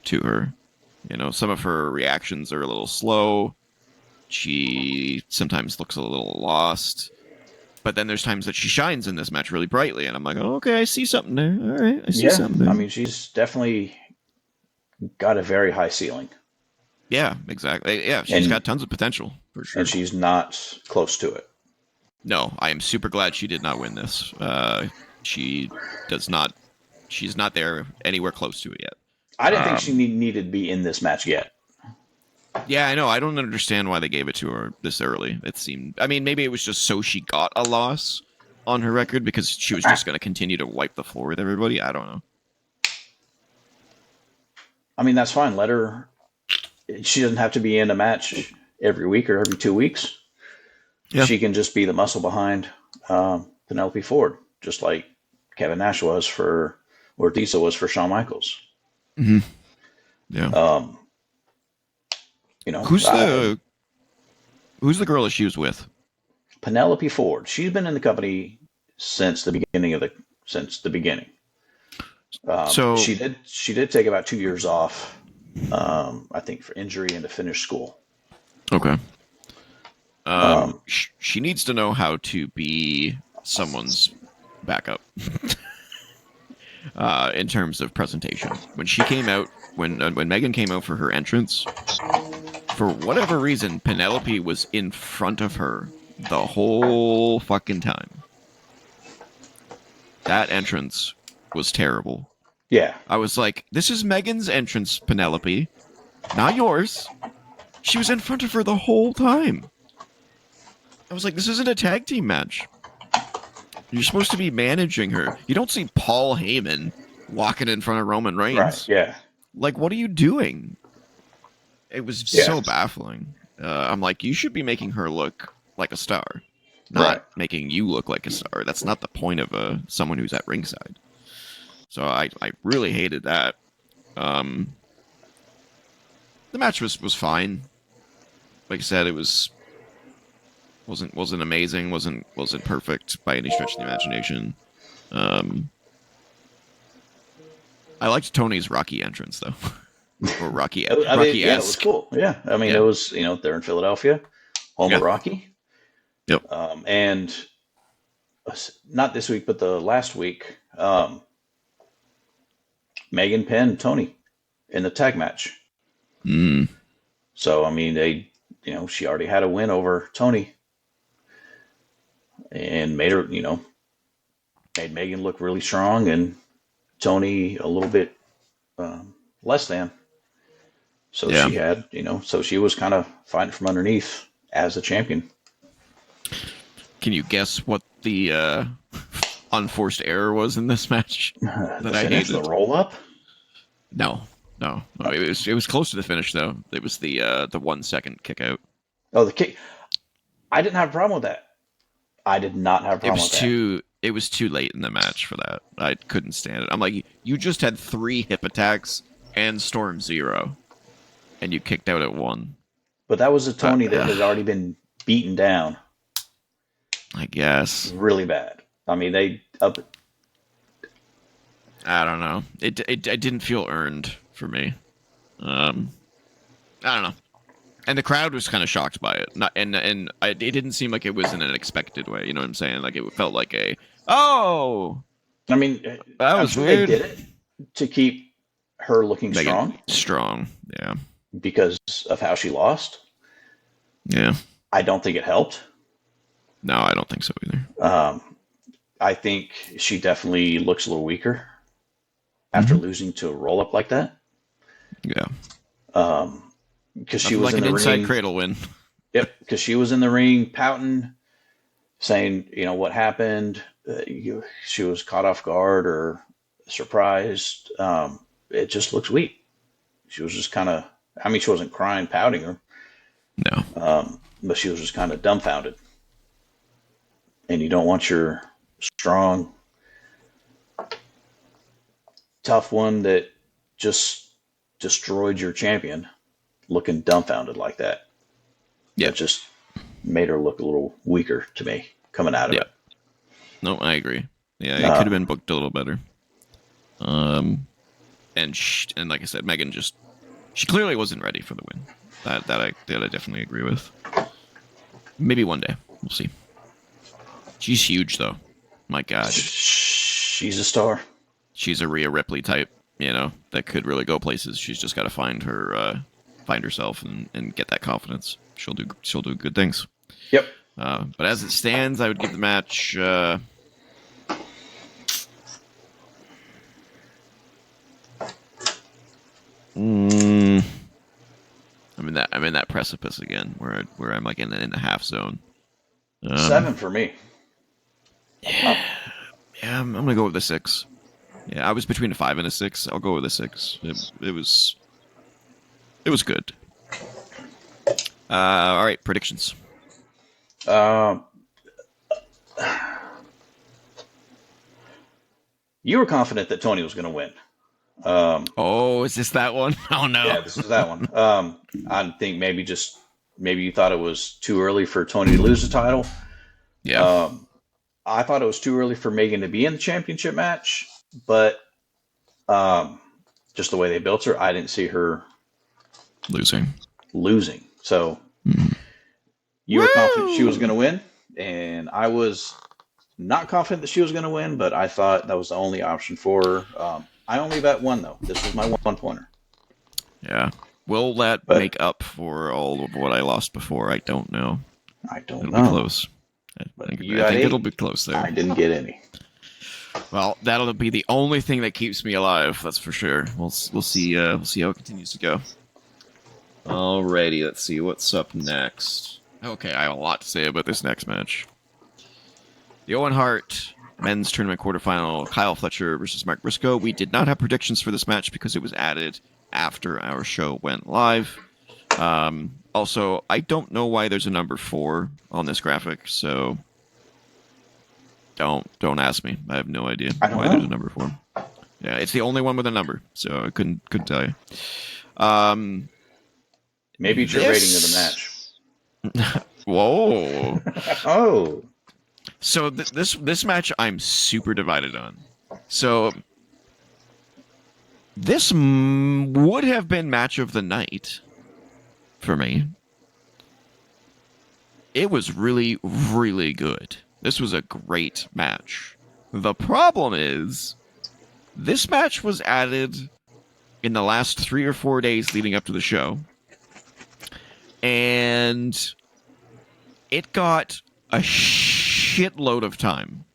to her. Some of her reactions are a little slow. She sometimes looks a little lost. But then there's times that she shines in this match really brightly, and I'm like, oh, okay, I see something there. All right, I see something there. I mean, she's definitely got a very high ceiling. Yeah, exactly. Yeah, she's got tons of potential, for sure. And she's not close to it. No, I am super glad she did not win this. She does not. She's not there anywhere close to it yet. I didn't think she needed to be in this match yet. Yeah, I know. I don't understand why they gave it to her this early. It seemed. I mean, maybe it was just so she got a loss on her record because she was just going to continue to wipe the floor with everybody. I don't know. I mean, that's fine. Let her. She doesn't have to be in a match every week or every 2 weeks. Yeah. She can just be the muscle behind Penelope Ford, just like Kevin Nash was for, or Diesel was for Shawn Michaels. Mm-hmm. Yeah. Who's the girl that she was with? Penelope Ford. She's been in the company since the beginning. So she did take about 2 years off, I think, for injury and to finish school. Okay. She needs to know how to be someone's backup in terms of presentation. When she came out, when Megan came out for her entrance, for whatever reason, Penelope was in front of her the whole fucking time. That entrance was terrible. Yeah. I was like, this is Megan's entrance, Penelope, not yours. She was in front of her the whole time. I was like, this isn't a tag team match. You're supposed to be managing her. You don't see Paul Heyman walking in front of Roman Reigns. Right, yeah. Like, what are you doing? It was so baffling. I'm like, you should be making her look like a star, not making you look like a star. That's not the point of someone who's at ringside. So I really hated that. The match was fine. Like I said, it wasn't amazing, wasn't perfect by any stretch of the imagination. I liked Tony's Rocky entrance though. Or Rocky. Yeah, it was cool. Yeah, I mean, it was they're in Philadelphia, home of Rocky. Yep. And not this week, but the last week, Megan pinned Tony in the tag match. Mm. So I mean, she already had a win over Tony, and made her, made Megan look really strong, and Tony a little bit less than. So she had, so she was kind of fighting from underneath as a champion. Can you guess what the unforced error was in this match The finish, the roll up. No. It was close to the finish though. It was the 1 second kick out. Oh, the kick. I didn't have a problem with that. I did not have a problem with that. It was too late in the match for that. I couldn't stand it. I'm like, you just had 3 hip attacks and Storm 0, and you kicked out at 1. But that was a Tony that had already been beaten down. I guess. Really bad. I mean, I don't know. It didn't feel earned for me. I don't know. And the crowd was kind of shocked by it. It didn't seem like it was in an expected way. You know what I'm saying? Like it felt like I mean, that was weird. They did it to keep her looking strong. Strong, yeah. Because of how she lost. Yeah. I don't think it helped. No, I don't think so either. I think she definitely looks a little weaker after losing to a roll up like that. Yeah. Because she was in the inside ring. Cradle win. Yep. Because she was in the ring pouting, saying, what happened. She was caught off guard or surprised. It just looks weak. She was just kind of, she wasn't crying, pouting her. No. But she was just kind of dumbfounded. And you don't want your strong, tough one that just destroyed your champion looking dumbfounded like that. Yeah. It just made her look a little weaker to me coming out of it. No, I agree. Yeah, it could have been booked a little better. And like I said, Megan she clearly wasn't ready for the win. That I definitely agree with. Maybe one day. We'll see. She's huge, though. My God. She's a star. She's a Rhea Ripley type, that could really go places. She's just got to find herself and get that confidence. She'll do good things. Yep. But as it stands, I would give the match. I'm in that precipice again, where I'm like in the half zone. 7 for me. Yeah, I'm gonna go with the 6. Yeah, I was between a 5 and a 6. I'll go with a 6. It was good. All right, predictions. You were confident that Tony was going to win. Is this that one? Oh no. Yeah, this is that one. I think maybe you thought it was too early for Tony to lose the title. Yeah. I thought it was too early for Megan to be in the championship match, but just the way they built her, I didn't see her losing. So you were confident she was going to win, and I was not confident that she was going to win, but I thought that was the only option for her. I only bet 1, though. This was my 1-pointer. Yeah. Will that make up for all of what I lost before? I don't know. It'll be close. I think it'll be close there. I didn't get any. Well, that'll be the only thing that keeps me alive. That's for sure. We'll see. We'll see how it continues to go. Alrighty, let's see what's up next. Okay, I have a lot to say about this next match. The Owen Hart men's tournament quarterfinal, Kyle Fletcher versus Mark Briscoe. We did not have predictions for this match because it was added after our show went live. Also, I don't know why there's a number 4 on this graphic, so don't ask me. I have no idea why there's a number 4. Yeah, it's the only one with a number, so I couldn't tell you. Maybe it's your rating of the match. Whoa. Oh. So this match I'm super divided on. So this would have been match of the night for me. It was really, really good. This was a great match. The problem is, this match was added in the last 3 or 4 days leading up to the show. And it got a shitload of time.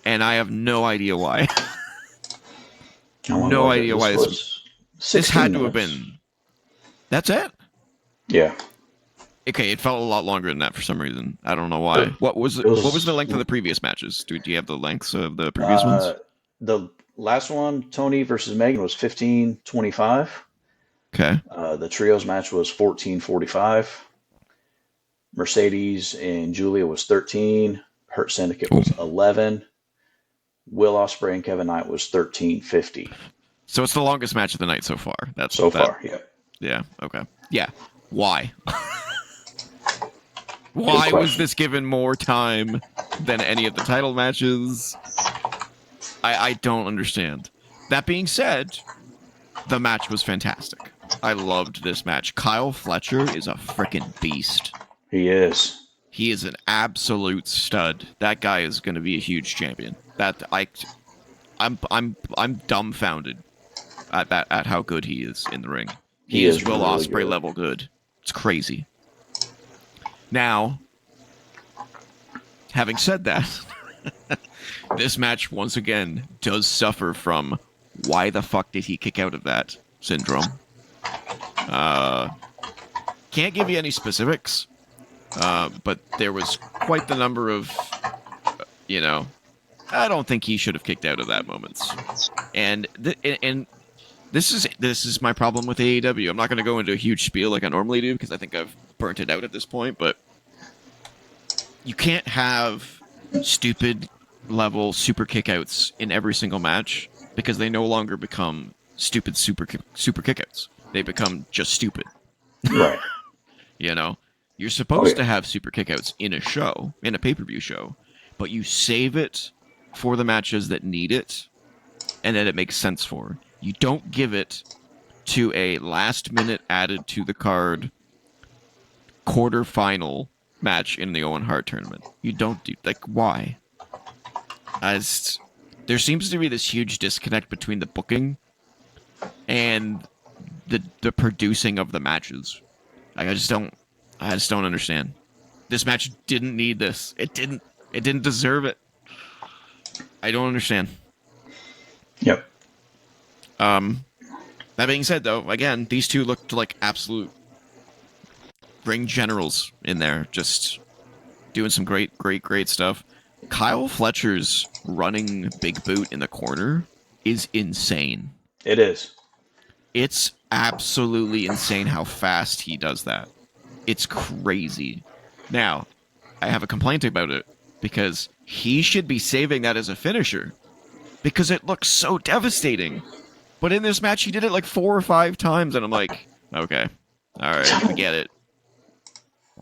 And I have no idea why. No idea why this had to have been. That's it? Yeah. Okay, it felt a lot longer than that for some reason. I don't know why. The, it What was the was length of the previous matches? Do you have the lengths of the previous uh, ones? the last one, Tony versus Megan, was 15:25. Okay. The trios match was 14:45. Mercedes and Julia was 13. Hurt Syndicate Ooh. was 11. Will Ospreay and Kevin Knight was 13:50 So it's the longest match of the night so far. That's so that. far. Yeah, Yeah. Okay. Yeah. Why? good Why was question. this given more time than any of the title matches? I don't understand. That being said, the match was fantastic. I loved this match. Kyle Fletcher is a freaking beast. He is. He is an absolute stud. That guy is going to be a huge champion. I'm dumbfounded at how good he is in the ring. He He is is Will really Ospreay good. level good. It's crazy. Now, having said that, this match once again does suffer from why the fuck did he kick out of that syndrome? Uh, can't give you any specifics, but there was quite the number of, you know, I don't think he should have kicked out of that moments. And this is my problem with AEW. I'm not going to go into a huge spiel like I normally do because I think I've burnt it out at this point. But you can't have stupid level super kickouts in every single match because they no longer become stupid super kickouts. They become just stupid. Right. You know, you're Oh supposed yeah. to have super kickouts in a show, in a pay-per-view show, but you save it for the matches that need it and that it makes sense for. You don't give it to a last minute added to the card quarterfinal match in the Owen Hart tournament. You don't do like why? As there seems to be this huge disconnect between the booking and the producing of the matches. I just don't understand. This match didn't need this. It didn't deserve it. I don't understand. Yep. Um that being said though, again, these two looked like absolute ring generals in there, just doing some great stuff. Kyle Fletcher's running big boot in the corner is insane. It is. It's absolutely insane how fast he does that. It's crazy. Now, I have a complaint about it because he should be saving that as a finisher because it looks so devastating. But in this match, he did it like 4 or 5 times, and I'm like, okay, all right, we get it.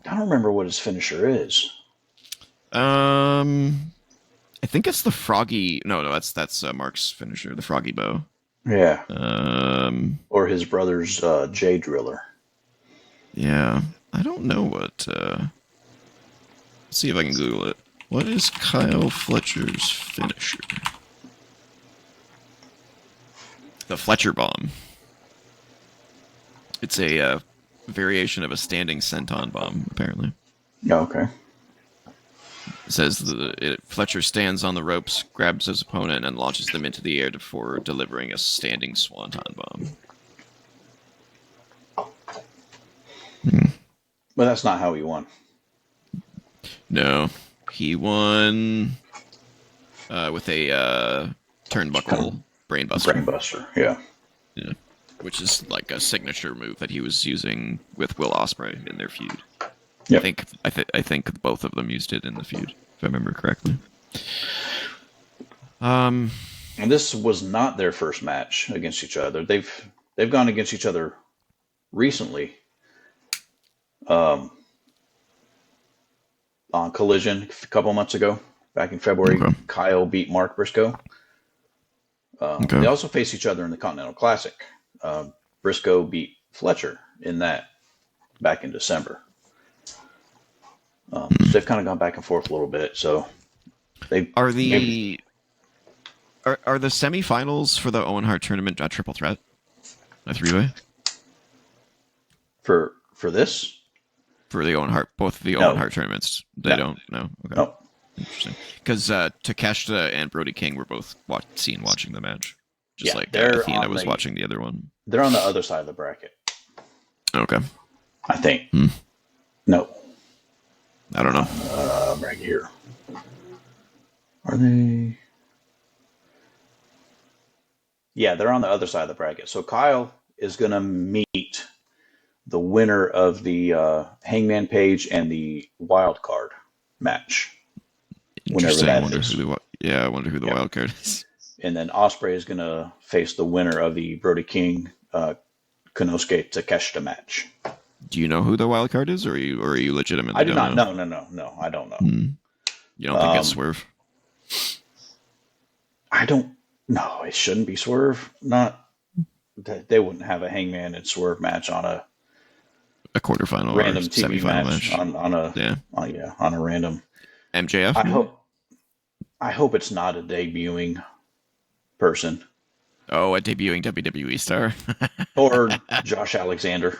I don't remember what his finisher is. Um, I think it's the froggy. No, that's Mark's finisher, the froggy bow. Yeah. Um, Or his brother's J Driller. yeah, I don't know what. Let's see if I can Google it. What is Kyle Fletcher's finisher? The Fletcher bomb. It's a variation of a standing senton bomb, apparently. Oh, okay. It says Fletcher stands on the ropes, grabs his opponent, and launches them into the air before delivering a standing swanton bomb. But that's not how he won. No, he won with a turnbuckle brainbuster. Brainbuster. Yeah. Yeah, which is like a signature move that he was using with Will Ospreay in their feud. Yep. I think both of them used it in the feud, if I remember correctly. And this was not their first match against each other. They've gone against each other recently. On Collision a couple months ago, back in February, Okay. Kyle beat Mark Briscoe. Okay. They also faced each other in the Continental Classic. Briscoe beat Fletcher in that back in December. So they've kind of gone back and forth a little bit. So Are the semifinals for the Owen Hart tournament a triple threat? A three-way? for this. For the Owen Hart, both of the No. Owen Hart tournaments. They No. don't? No? Okay. No, Interesting. Because Takeshita and Brody King were both seen watching the match. Just Yeah, like they're Athena on was the- watching the other one. they're on the other side of the bracket, Okay. I think. No. I don't know. Right here. Are they? Yeah, they're on the other side of the bracket. So Kyle is going to meet the winner of the Hangman Page and the wild card match, whenever Interesting. I that wonder is. I wonder who the Yep. wild card is. And then Osprey is going to face the winner of the Brody King Konosuke Takeshita match. Do you know who the wild card is, or are you legitimately I do don't not. know? No. I don't know. You don't think it's Swerve? I don't. No, it shouldn't be Swerve. Not. They wouldn't have a Hangman and Swerve match on a quarterfinal random or TV semifinal match. match. On a random. MJF. I hope it's not a debuting person. Oh, a debuting WWE star. Or Josh Alexander.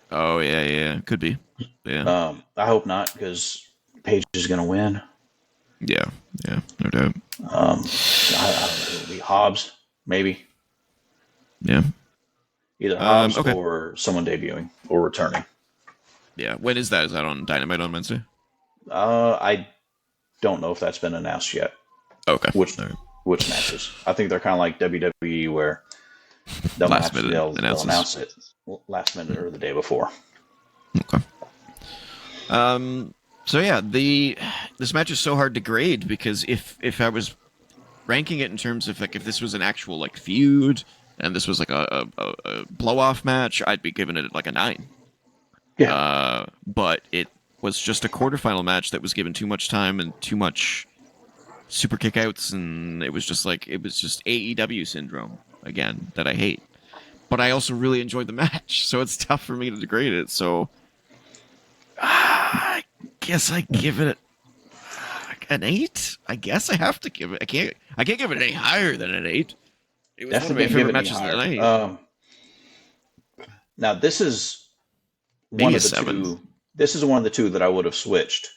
Oh yeah, could be. Yeah. I hope not, because Page is going to win. Yeah, no doubt. I don't know. It'll be Hobbs, maybe. Yeah. Either Hobbs okay. or someone debuting or returning. Yeah. When is that? Is that on Dynamite on Wednesday? I don't know if that's been announced yet. Okay. Which matches? I think they're kind of like WWE, where they'll announce it last minute or the day before. Okay. So yeah, this match is so hard to grade, because if I was ranking it in terms of like if this was an actual like feud and this was like a blow off match, I'd be giving it like a 9. Yeah. But it was just a quarterfinal match that was given too much time and too much super kickouts, and it was just AEW syndrome again that I hate. But I also really enjoyed the match, so it's tough for me to degrade it. So I guess I give it an 8. I guess I have to give it. I can't give it any higher than an 8. It was one of my favorite matches of the night. Now this is Maybe one of a the 7. two. This is one of the two that I would have switched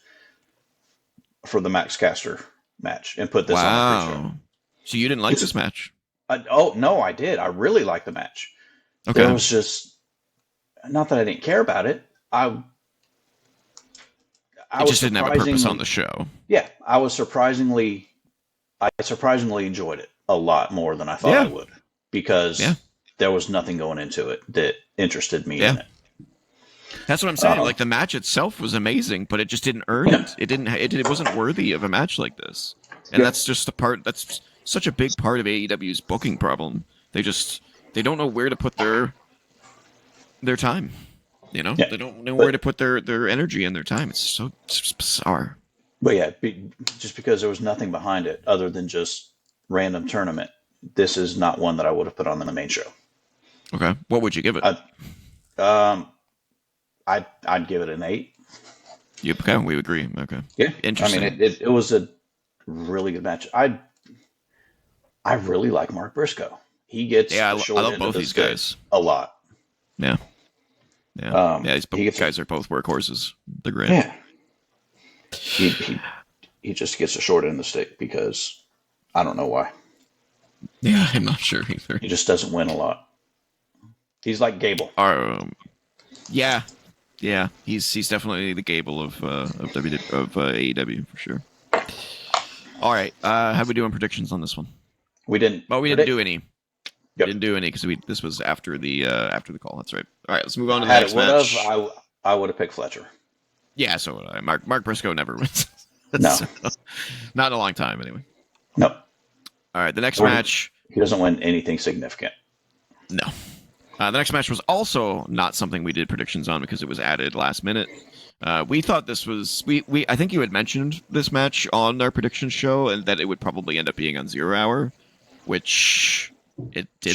for the Max Caster match and put this on the pre-show. So you didn't like this match? No, I did. I really liked the match. Okay. There was just, not that I didn't care about it. I just didn't have a purpose on the show. Yeah, I surprisingly enjoyed it a lot more than I thought I would, because there was nothing going into it that interested me in it. That's what I'm saying. Like, the match itself was amazing, but it just didn't earn it. It wasn't worthy of a match like this. And that's just that's such a big part of AEW's booking problem. They don't know where to put their time. You know, they don't know where to put their energy and their time. It's just bizarre. But yeah, just because there was nothing behind it other than just random tournament, this is not one that I would have put on the main show. Okay, what would you give it? I'd give it an 8. Yep. Okay, we agree. Okay. Yeah. Interesting. I mean, it was a really good match. I really like Mark Briscoe. He gets I love both these guys a lot. Yeah. These guys are both workhorses. They're great. Yeah. He just gets a short end of the stick because I don't know why. Yeah, I'm not sure either. He just doesn't win a lot. He's like Gable. Yeah. He's definitely the Gable of AEW for sure. All right, how we doing predictions on this one? We didn't. Well, we didn't do any. Yep. We didn't do any because this was after the call. That's right. All right, let's move on to the next match. I would have picked Fletcher. Yeah, so Mark Briscoe never wins. No, not in a long time anyway. No. All right, the next match. He doesn't win anything significant. No. The next match was also not something we did predictions on because it was added last minute. We thought this was I think you had mentioned this match on our prediction show and that it would probably end up being on 0 Hour, which it didn't.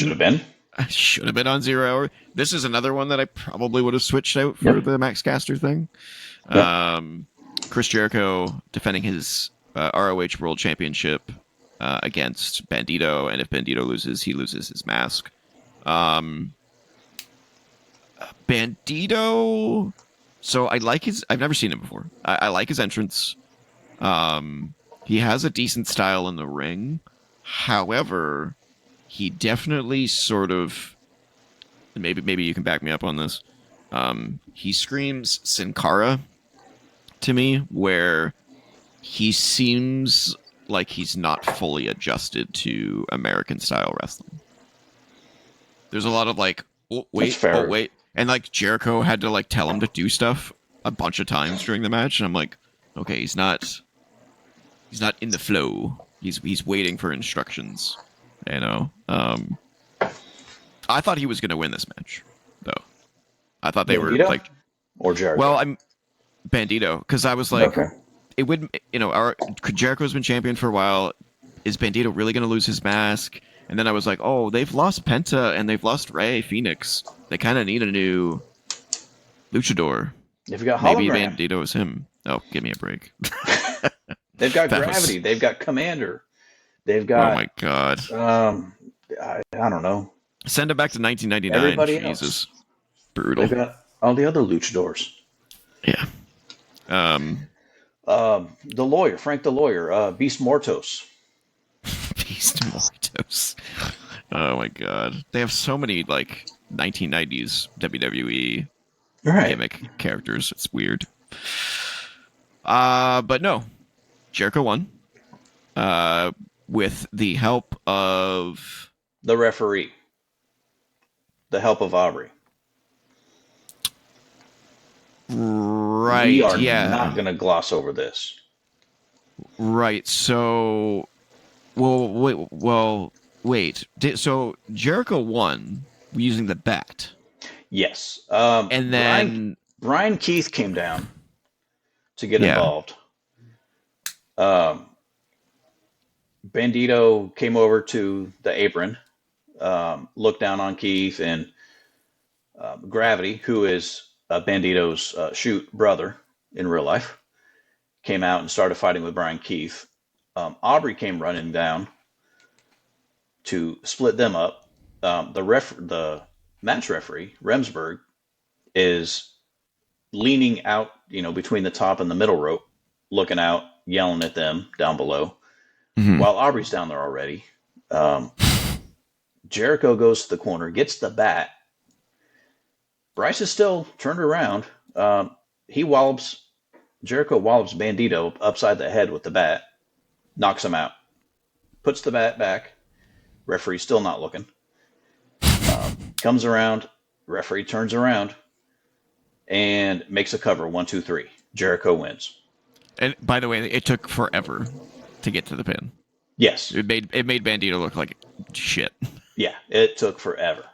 Should have been on 0 Hour. This is another one that I probably would have switched out for the Max Caster thing. Chris Jericho defending his ROH World Championship against Bandito, and if Bandito loses, he loses his mask. Bandito, so I like I've never seen him before. I like his entrance. He has a decent style in the ring. However, he definitely sort of, maybe you can back me up on this. He screams Sin Cara to me, where he seems like he's not fully adjusted to American style wrestling. There's a lot of like, That's oh fair. wait, and like Jericho had to like tell him to do stuff a bunch of times during the match, and I'm like, okay, he's not in the flow. He's waiting for instructions. You know. I thought he was gonna win this match, though. I thought they were Bandito like, or Jericho? well, I'm Bandito, because I was like, Okay. it would, Jericho's been champion for a while. Is Bandito really gonna lose his mask? And then I was like, oh, they've lost Penta and they've lost Rey Phoenix. They kind of need a new luchador. They've got Maybe Hologram. Bandito is him. Oh, give me a break. They've got That Gravity. was, They've got Commander. They've oh got my god. I don't know, Send it back to 1999. everybody Jesus, else. brutal. They've got all the other luchadors. Yeah. Um, The lawyer, Frank the lawyer, Beast Mortos. Beast Mortos. Oh my god. They have so many like 1990s WWE Right. gimmick characters. It's weird. But no. Jericho won. With the help of The referee. The help of Aubrey. We right, are yeah. not going to gloss over this. Right. So wait. So Jericho won using the bat. Yes. And Brian then Brian Keith came down to get yeah. involved. Um, Bandito came over to the apron, looked down on Keith, and Gravity, who is Bandito's shoot brother in real life, came out and started fighting with Brian Keith. Aubrey came running down to split them up. The match referee Remsburg is leaning out, between the top and the middle rope, looking out, yelling at them down below, Mhm. while Aubrey's down there already. Um, Jericho goes to the corner, gets the bat. Bryce is still turned around. He wallops Jericho wallops Bandito upside the head with the bat, knocks him out, puts the bat back. Referee still not looking. Comes around. Referee turns around and makes a cover. 1, 2, 3. Jericho wins. And by the way, it took forever to get to the pin. Yes. It made Bandito look like shit. Yeah, it took forever.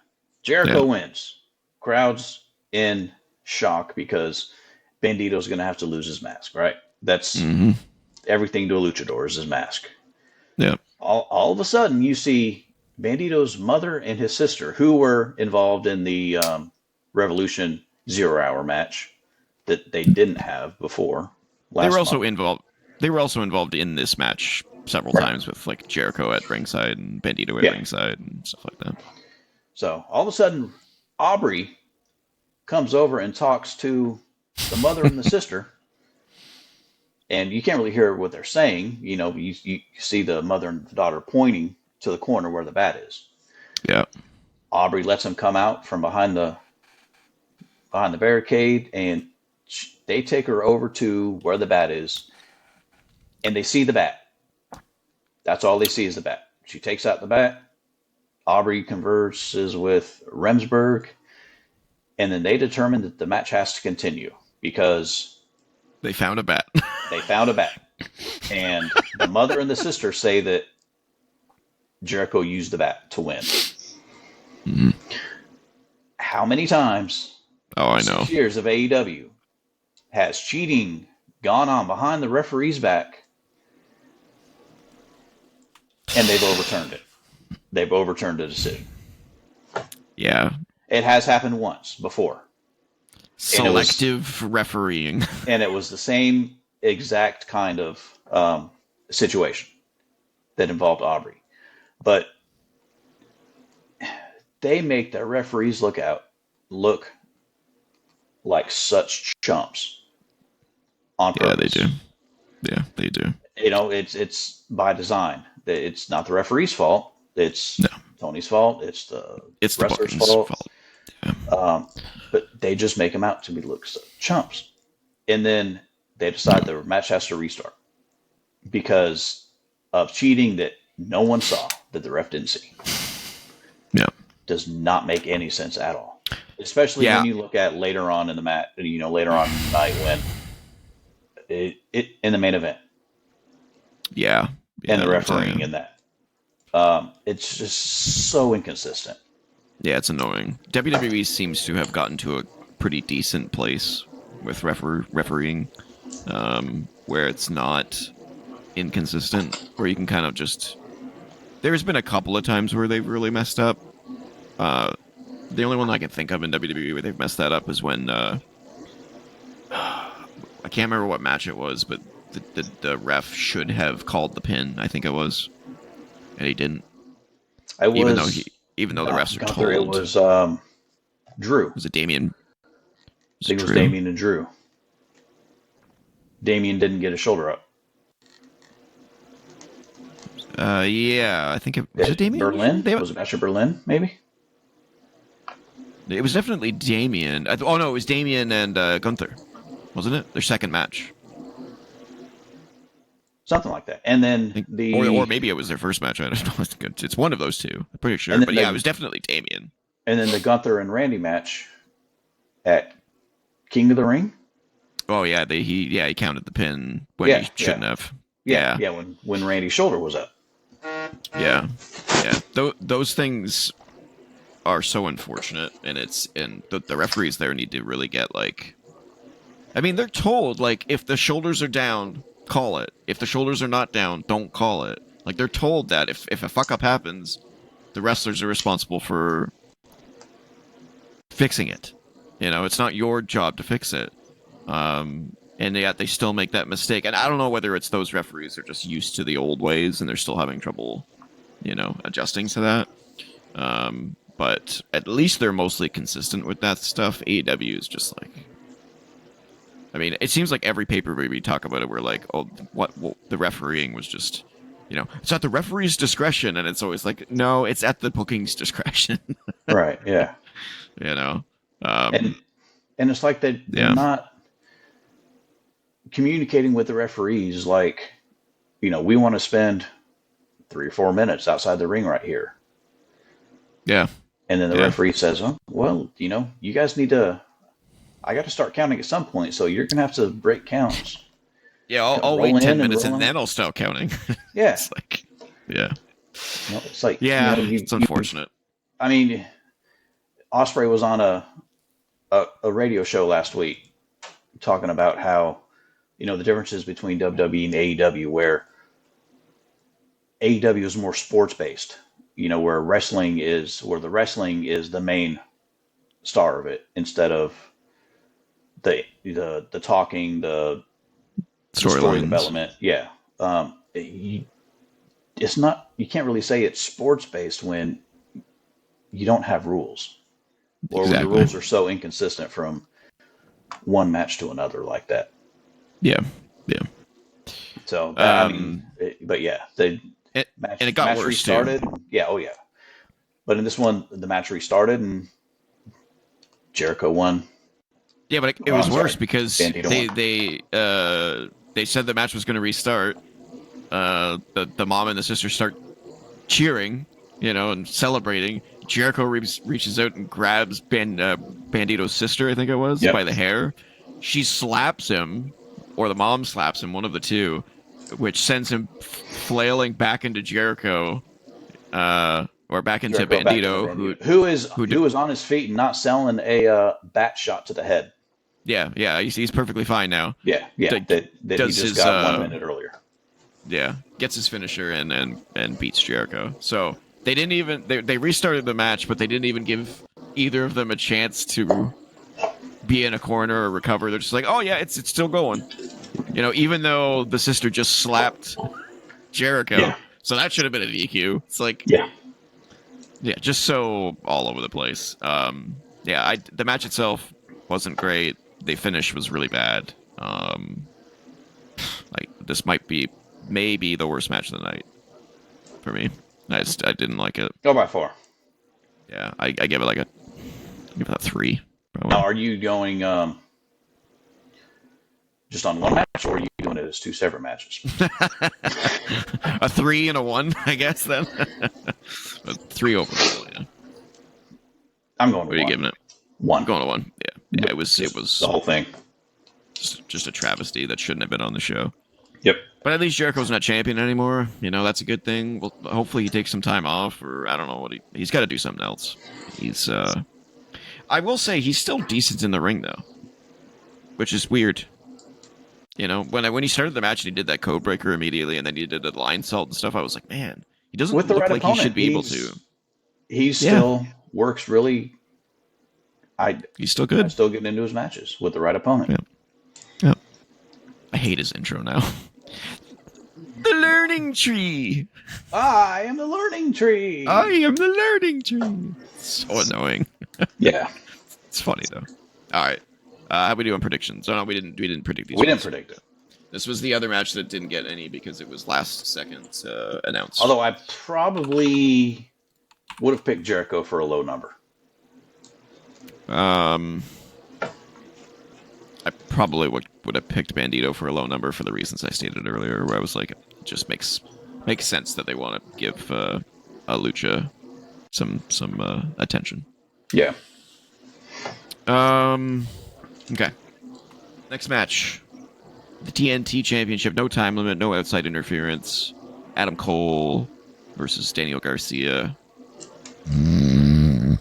Jericho wins. Crowd's in shock because Bandito's going to have to lose his mask, right? That's everything to a luchador is his mask. Yeah. All of a sudden, you see Bandito's mother and his sister, who were involved in the Revolution 0 Hour match that they didn't have before. They were also involved. They were also involved in this match several times with like Jericho at ringside and Bandito at ringside and stuff like that. So all of a sudden, Aubrey comes over and talks to the mother and the sister, and you can't really hear what they're saying. You see the mother and the daughter pointing to the corner where the bat is. Yeah. Aubrey lets him come out from behind the barricade, and they take her over to where the bat is, and they see the bat. That's all they see is the bat. She takes out the bat. Aubrey converses with Remsburg, and then they determine that the match has to continue because they found a bat. They found a bat. And the mother and the sister say that Jericho used the bat to win. Mm-hmm. How many times? Oh, I know. 6 years of AEW has cheating gone on behind the referee's back, and they've overturned it. They've overturned the decision. Yeah. It has happened once before. Selective refereeing. And it was the same exact kind of situation that involved Aubrey. But they make their referees look like such chumps on purpose. Yeah, they do. Yeah, they do. It's by design. It's not the referee's fault. It's Tony's fault. It's the wrestler's fault. But they just make them out to be looks chumps, and then they decide the match has to restart because of cheating that no one saw, that the ref didn't see. Yeah. Does not make any sense at all. Especially when you look at later on in the match, later on in the night when it in the main event. Yeah. And the refereeing in that. It's just so inconsistent. Yeah, it's annoying. WWE seems to have gotten to a pretty decent place with refereeing, where it's not inconsistent, where you can kind of just... There's been a couple of times where they've really messed up. The only one I can think of in WWE where they've messed that up is when... I can't remember what match it was, but the ref should have called the pin, I think it was. And he didn't. Even though the refs are told. It was Drew. Was it Damien? I think it was Damien and Drew. Damien didn't get his shoulder up. Yeah, I think it was Damien. Berlin? Was it match at Berlin, maybe? It was definitely Damien. It was Damien and Gunther, wasn't it? Their second match. Something like that. And then or maybe it was their first match. I don't know. It's one of those two. I'm pretty sure. But it was definitely Damien. And then the Gunther and Randy match at King of the Ring. Oh yeah, he counted the pin when he shouldn't have. Yeah, when Randy's shoulder was up. Yeah. Those things are so unfortunate, and the referees there need to really get they're told if the shoulders are down, call it. If the shoulders are not down, don't call it. They're told that if a fuck up happens, the wrestlers are responsible for fixing it. It's not your job to fix it. And yet they still make that mistake. And I don't know whether it's those referees are just used to the old ways and they're still having trouble, adjusting to that. But at least they're mostly consistent with that stuff. AEW is just it seems like every pay-per-view we talk about it, we're like, oh, the refereeing was just, it's at the referee's discretion. And it's always no, it's at the booking's discretion. Right, yeah. And it's like they're not communicating with the referees we want to spend 3 or 4 minutes outside the ring right here. Yeah. And then the referee says, oh, well, you guys need to... I got to start counting at some point, so you're going to have to break counts. Yeah, I'll wait 10 minutes and then I'll start counting. Yeah. It's yeah. It's it's unfortunate. Ospreay was on a radio show last week talking about how, the differences between WWE and AEW, where AEW is more sports-based, where the wrestling is the main star of it, instead of the talking, the story development. Yeah. It's not, you can't really say it's sports-based when you don't have rules, or when the rules are so inconsistent from one match to another like that. Yeah. So, but yeah, the match, and it got worse restarted. Too. Yeah, oh yeah. But in this one, the match restarted and Jericho won. Yeah, but it was worse because they said the match was going to restart. The mom and the sister start cheering, and celebrating. Jericho reaches out and grabs Bandito's sister, I think it was, by the hair. She slaps him, or the mom slaps him, one of the two, which sends him flailing back into Jericho, or back into Bandito, who is on his feet and not selling a bat shot to the head. Yeah, he's perfectly fine now. Yeah, that he just got 1 minute earlier. Yeah, gets his finisher and beats Jericho. So they didn't even they restarted the match, but they didn't even give either of them a chance to be in a corner or recover. They're just oh yeah, it's still going. Even though the sister just slapped Jericho, so that should have been a DQ. It's just so all over the place. The match itself wasn't great. The finish was really bad. This might be maybe the worst match of the night for me. I didn't like it. Go by far. Yeah, I give it Give that 3. Now, are you going just on one match, or are you doing it as 2 separate matches? A 3 and a 1, I guess, then. 3 overall, yeah. I'm going to 1. What are you giving it? 1. I'm going to 1, yeah. Yeah, it was the whole thing. Just a travesty that shouldn't have been on the show. Yep. But at least Jericho's not champion anymore. That's a good thing. Well, hopefully he takes some time off, or I don't know what he's got to do something else. I will say he's still decent in the ring though, which is weird. When he started the match and he did that code breaker immediately, and then he did the line salt and stuff, I was like, man, he doesn't With the look right like opponent, he should be able to. He still works really. He's still good. I'm still getting into his matches with the right opponent. Yeah. I hate his intro now. The learning tree. I am the learning tree. I am the learning tree. So annoying. Yeah. It's funny though. All right. How we do on predictions? Oh no, we didn't predict these. We didn't predict it. This was the other match that didn't get any because it was last second announced. Although I probably would have picked Jericho for a low number. I probably would have picked Bandito for a low number for the reasons I stated earlier, where I was like, it just makes sense that they want to give a Lucha some attention. Yeah. Okay. Next match. The TNT Championship. No time limit. No outside interference. Adam Cole versus Daniel Garcia.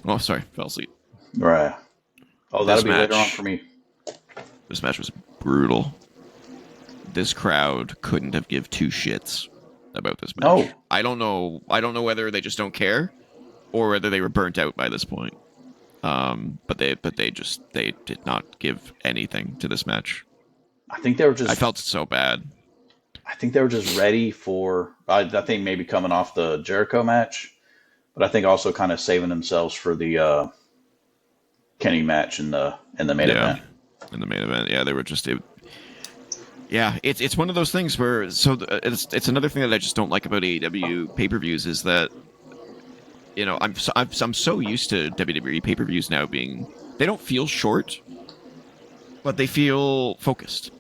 Oh, sorry. Fell asleep. Right. Oh, that'll be later on for me. This match was brutal. This crowd couldn't have give 2 shits about this match. No. I don't know whether they just don't care or whether they were burnt out by this point. But they did not give anything to this match. I think they were just. I felt so bad. I think they were just ready for. I think maybe coming off the Jericho match, but I think also kind of saving themselves for the Kenny match in the main event. In the main event, yeah, they were just. It's one of those things where it's another thing that I just don't like about AEW pay-per-views is that. I'm so used to WWE pay-per-views now being they don't feel short, but they feel focused.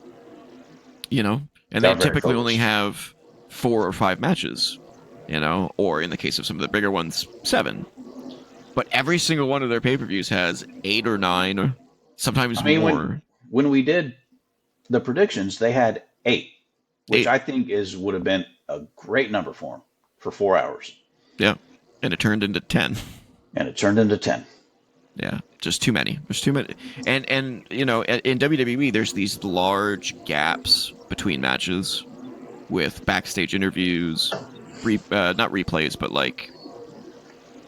And they typically only have 4 or 5 matches, or in the case of some of the bigger ones, 7. But every single one of their pay-per-views has 8 or 9, or sometimes more. When we did the predictions, they had 8, which 8. I think would have been a great number for them for 4 hours. Yeah. And it turned into 10. Yeah, just too many. There's too many. And in WWE, there's these large gaps between matches with backstage interviews, not replays, but like,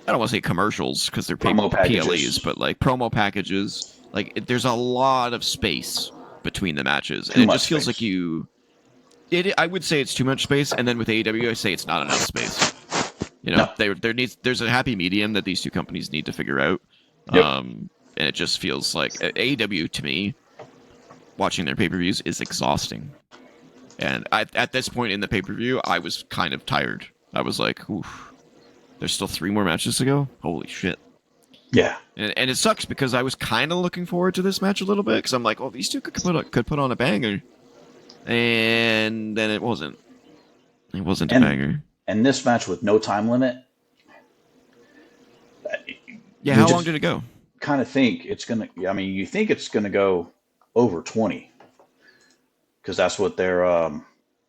I don't want to say commercials because they're PLEs, but like promo packages. Like, there's a lot of space between the matches. And it just feels like I would say it's too much space. And then with AEW, I say it's not enough space. There's a happy medium that these two companies need to figure out. Yep. And it just feels like AEW to me, watching their pay-per-views is exhausting. And at this point in the pay-per-view, I was kind of tired. I was like, oof, there's still 3 more matches to go? Holy shit. Yeah. And it sucks because I was kind of looking forward to this match a little bit because I'm like, oh, these two could put on a banger. And then it wasn't. It wasn't a banger. And this match with no time limit. Yeah, how long did it go? Kind of think it's going to, I mean, you think it's going to go over 20 because that's what their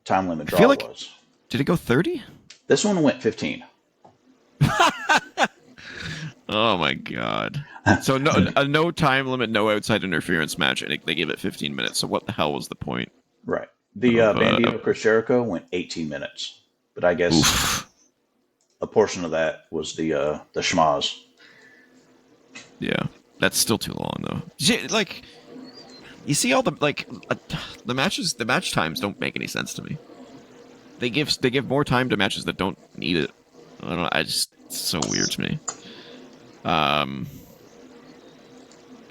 time limit draw was. Did it go 30? This one went 15. Oh my god. So no time limit, no outside interference match, and they give it 15 minutes. So what the hell was the point? Right. The Bandito Chris Jericho went 18 minutes. But I guess a portion of that was the schmaz. Yeah, that's still too long though. Like, you see all the the matches. The match times don't make any sense to me. They give more time to matches that don't need it. I don't know. It's so weird to me.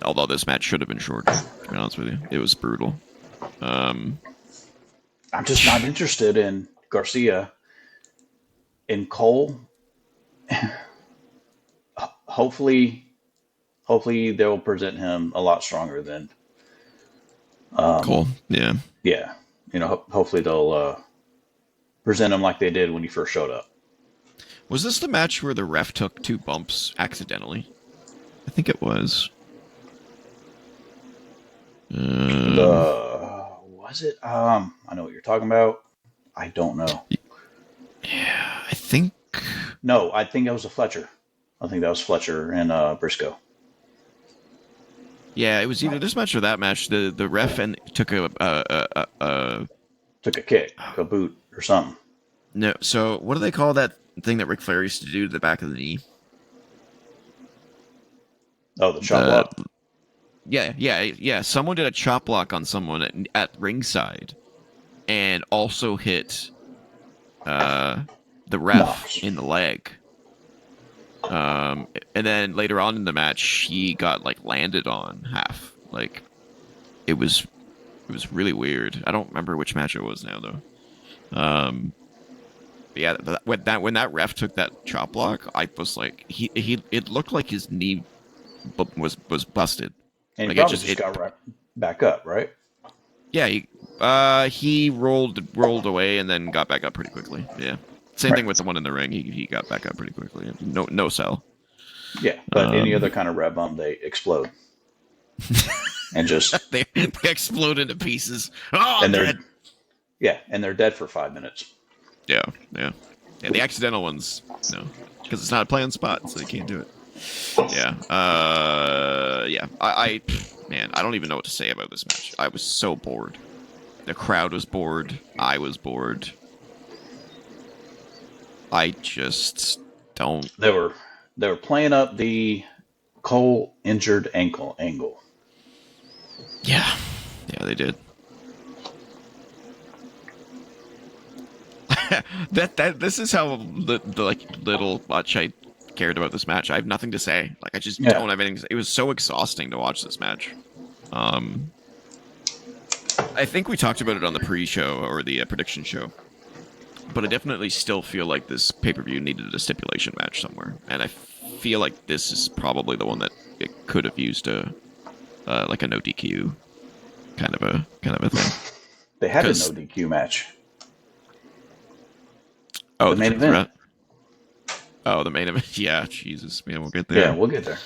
Although this match should have been shorter. To be honest with you, it was brutal. I'm just not interested in Garcia. In Cole, hopefully hopefully they'll present him a lot stronger than. Cool. Yeah. Yeah, hopefully they'll present him like they did when he first showed up. Was this the match where the ref took 2 bumps accidentally? I think it was. Was it? I know what you're talking about. I don't know. Yeah, I think. No, I think that was a Fletcher. I think that was Fletcher and Briscoe. Yeah, it was either this match or that match. The ref and took Took a kick, a boot, or something. no. So what do they call that thing that Ric Flair used to do to the back of the knee? Oh, the chop block. Yeah. Someone did a chop block on someone at ringside, and also hit the ref in the leg. And then later on in the match, he got landed on half. It was really weird. I don't remember which match it was now though. But yeah, when that ref took that chop block, I was like, it looked like his knee was busted. And he probably just got right back up, right? Yeah, he rolled away and then got back up pretty quickly. Yeah, same thing with the one in the ring. He got back up pretty quickly. No sell. Yeah, but any other kind of rev bump, they explode and just they explode into pieces. Oh, and they're dead. And they're dead for 5 minutes. Yeah. The accidental ones, no, because it's not a planned spot, so they can't do it. Yeah. I don't even know what to say about this match. I was so bored. The crowd was bored. I was bored. I just don't. They were playing up the Cole injured ankle angle. Yeah, they did. This is how little much I cared about this match. I have nothing to say. I just don't have anything to say. It was so exhausting to watch this match. I think we talked about it on the pre-show or the prediction show, but I definitely still feel like this pay-per-view needed a stipulation match somewhere, and I feel like this is probably the one that it could have used a no DQ kind of a thing. They had a no DQ match. Oh, the main event. Oh, the main event. Yeah, Jesus, man, we'll get there. Yeah, we'll get there.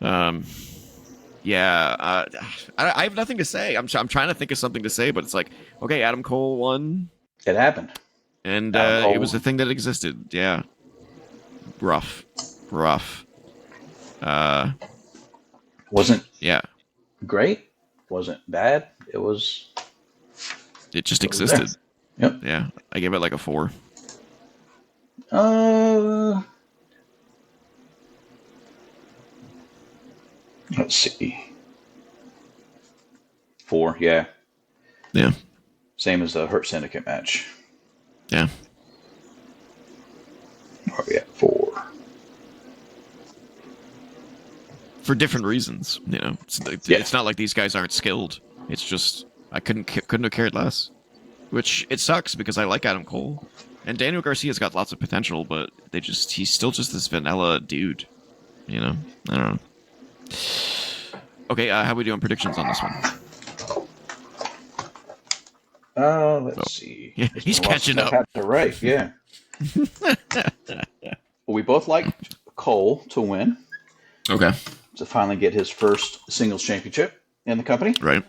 I have nothing to say. I'm trying to think of something to say, but it's like, okay, Adam Cole won. It happened, and it was a thing that existed. Yeah, rough. Wasn't great. Wasn't bad. It just existed. Yep. Yeah, I gave it a 4. Let's see. 4, yeah. Yeah. Same as the Hurt Syndicate match. Yeah. Oh yeah, 4. For different reasons, It's not like these guys aren't skilled. It's just I couldn't have cared less. Which it sucks because I like Adam Cole. And Daniel Garcia's got lots of potential, but he's still just this vanilla dude. I don't know. Okay, how we doing predictions on this one? Let's see. Yeah, he's catching up. Right, yeah. We both liked Cole to win. Okay. To finally get his first singles championship in the company. Right.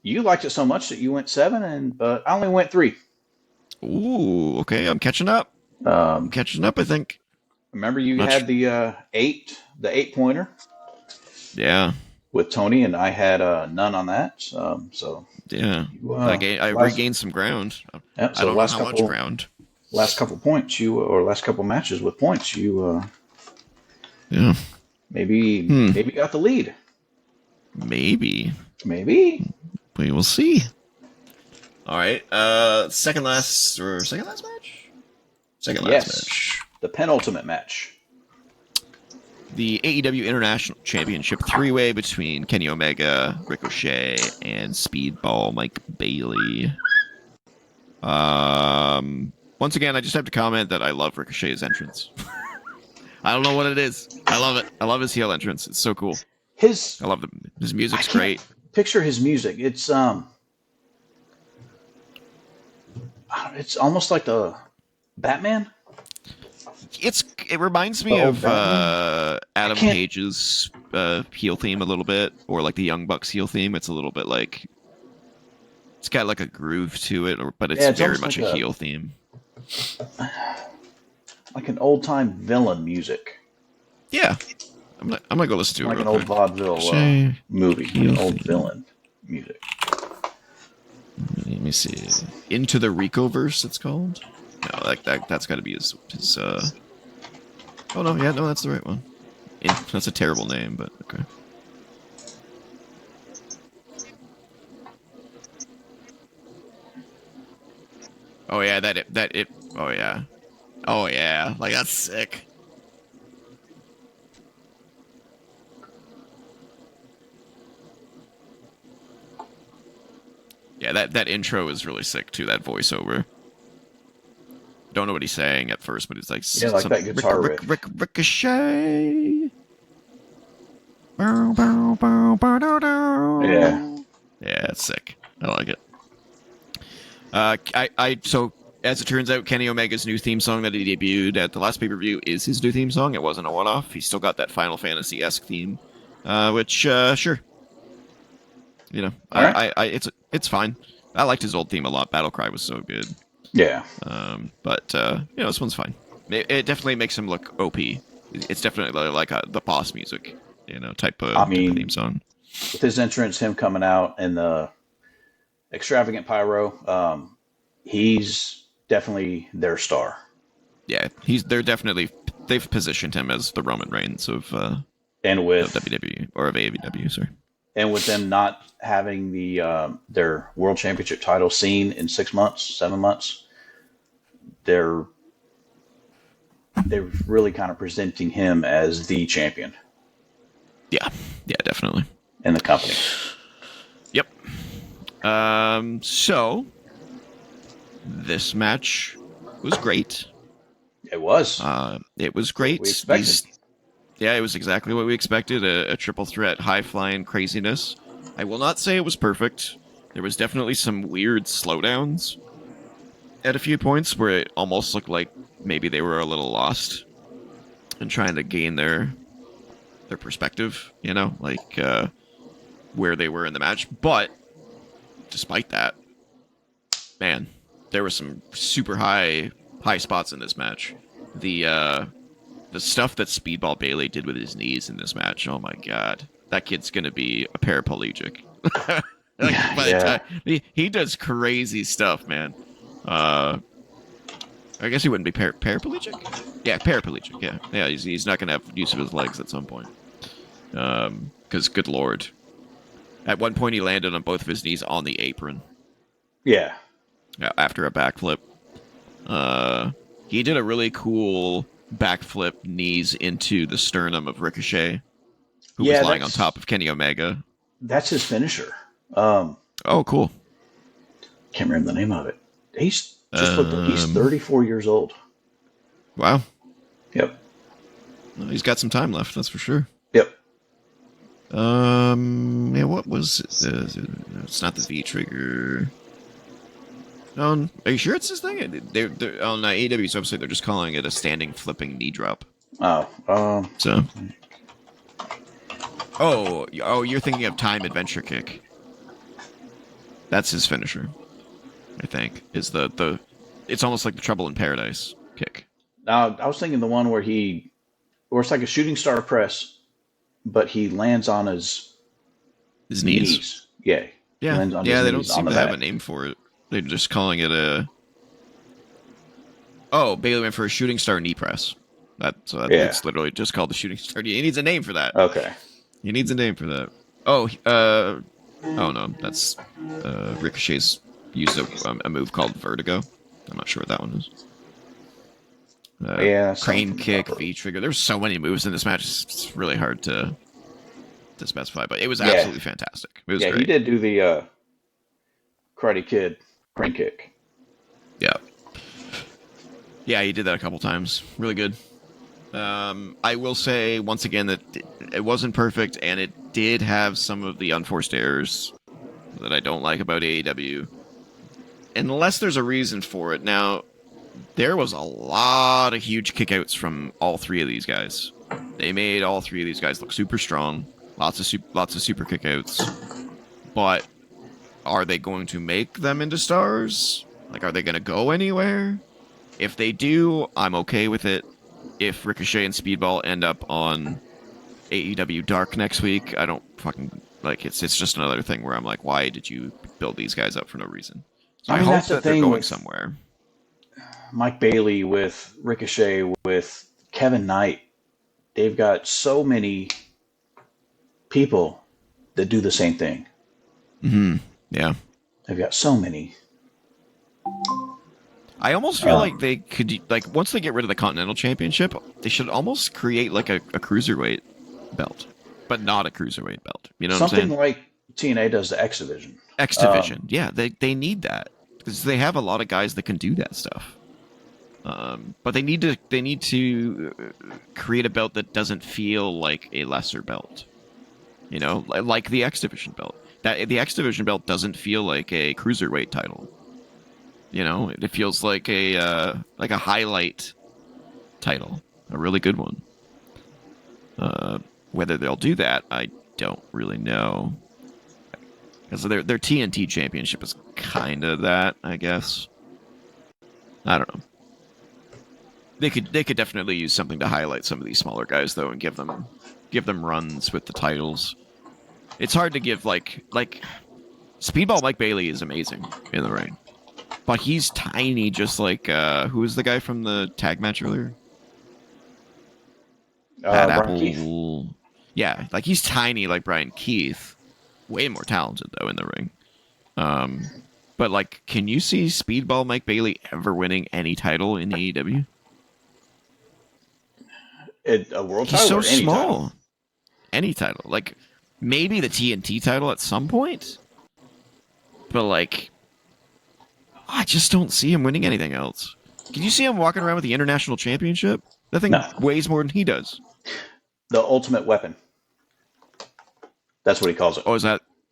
You liked it so much that you went 7, but I only went 3. Ooh, okay. I'm catching up. I think. Remember you had the 8-pointer? Yeah. With Tony, and I had none on that. So yeah, I regained some ground. Yeah, so I don't know how much ground. Last couple points, last couple matches with points, yeah, maybe got the lead. Maybe we will see. All right, second last match. Match. The penultimate match. The AEW International Championship 3-way between Kenny Omega, Ricochet, and Speedball Mike Bailey. Once again, I just have to comment that I love Ricochet's entrance. I don't know what it is. I love it. I love his heel entrance. It's so cool. His I love his I music's can't great. picture his music. It's almost like the Batman, It reminds the me old of Batman. I Adam can't. Page's heel theme a little bit, or like the Young Bucks heel theme. It's a little bit like it's got like a groove to it, but it's Yeah, it's very almost much like a heel theme. an old time villain music, Yeah, I'm gonna go listen to it like real an old quick. vaudeville Say movie, like heel an old theme. villain music. Let me see. Into the Rico verse. It's called. No, that's got to be his. Oh no, yeah, no, that's the right one. That's a terrible name, but okay. Oh yeah, that it. Oh yeah. Oh yeah, like that's sick. Yeah, that intro is really sick too. That voiceover. Don't know what he's saying at first, but it's like Yeah, like some that guitar riff. ricochet. Bow, bow, bow, bow, bow, Yeah. bow. Yeah, it's sick. I like it. So as it turns out, Kenny Omega's new theme song that he debuted at the last pay-per-view is his new theme song. It wasn't a one-off. He's still got that Final Fantasy-esque theme, which sure, All right. it's fine. I liked his old theme a lot. Battle Cry was so good. Yeah. But this one's fine. It definitely makes him look OP. It's definitely like the boss music, type I of theme mean, song. with his entrance, him coming out and the extravagant pyro, he's definitely their star. Yeah, they've positioned him as the Roman Reigns And of with WWE or of AEW. Sorry. them not having their world championship title seen in 6 months, 7 months, they're they're really kind of presenting him as the champion Yeah, yeah, definitely. in the company. Yep. So this match was great. It was It was what we great. expected. Yeah, it was exactly what we expected. A triple threat, high flying craziness. I will not say it was perfect. There was definitely some weird slowdowns at a few points where it almost looked like maybe they were a little lost and trying to gain their perspective. Like where they were in the match. But despite that, man, there were some super high spots in this match. The stuff that Speedball Bailey did with his knees in this match, oh my god, that kid's gonna be a paraplegic. Like by the Yeah, time he does crazy stuff, man. I guess he wouldn't be paraplegic. Yeah, paraplegic. Yeah. He's not gonna have use of his legs at some point. Because good lord, at one point he landed on both of his knees on the apron yeah, after a backflip. He did a really cool backflip knees into the sternum of Ricochet, who was yeah. lying on top of Kenny Omega. That's his finisher. Um, Oh, cool. can't remember the name of it. He's Um, 34 years old. wow. Yep, Well, he's got some time left, that's for sure. yep. Yeah, what was it? It's not the V trigger. No, are you sure it's this thing? They're on AEW's website. They're just calling it a standing flipping knee drop. Oh, So, you're thinking of Time Adventure Kick. That's his finisher, I think. Is the it's almost like the Trouble in Paradise kick. now I was thinking the one where it's like a shooting star press, but he lands on his His knees. knees. Yeah, he Yeah, lands on his yeah. They don't knees on seem the to have a back. name for it. They're just calling it a. Oh, Bailey went for a shooting star knee press. Yeah. It's literally just called the shooting star. He needs a name for that. Okay. He needs a name for that. Oh, oh no, that's Ricochet's used a move called Vertigo. I'm not sure what that one is. Yeah. Crane Something kick, about- V trigger. There's so many moves in this match. It's really hard to specify, but it was Yeah. absolutely fantastic. It was Yeah, great. he did do the Karate Kid crane kick. Yeah. Yeah, he did that a couple times. Really good. I will say once again that it wasn't perfect, and it did have some of the unforced errors that I don't like about AEW. Unless there's a reason for it. Now, there was a lot of huge kickouts from all three of these guys. They made all three of these guys look super strong. Lots of super kickouts. But are they going to make them into stars? Like, are they going to go anywhere? If they do, I'm okay with it. If Ricochet and Speedball end up on AEW Dark next week, I don't fucking like it's just another thing where I'm like, why did you build these guys up for no reason? So I mean, hope that's the that they're thing going with somewhere. Mike Bailey, with Ricochet, with Kevin Knight. They've got so many people that do the same thing. Mm-hmm. Yeah. They've got so many. I almost feel like they could, like, once they get rid of the Continental Championship, they should almost create, like, a cruiserweight belt, but not a cruiserweight belt. You know what I'm saying? Something like TNA does the X Division. X Division. Yeah, they need that. Because they have a lot of guys that can do that stuff. But they need to create a belt that doesn't feel like a lesser belt. You know, like the X Division belt. That the X Division belt doesn't feel like a cruiserweight title. You know, it feels like a highlight title, a really good one. Whether they'll do that, I don't really know. Because their TNT championship is kind of that, I guess. I don't know. They could definitely use something to highlight some of these smaller guys though, and give them runs with the titles. It's hard to give like Speedball Mike Bailey is amazing in the ring, but he's tiny, just like who was the guy from the tag match earlier? Bad Apple. Keith. Yeah, like he's tiny like Brian Keith. Way more talented though in the ring. But like, can you see Speedball Mike Bailey ever winning any title in AEW? A world title? He's so or any small. title? Any title. Like, maybe the TNT title at some point. But like, I just don't see him winning anything else. Can you see him walking around with the International Championship? That thing weighs more than he does. The Ultimate Weapon. That's what he calls it. Oh,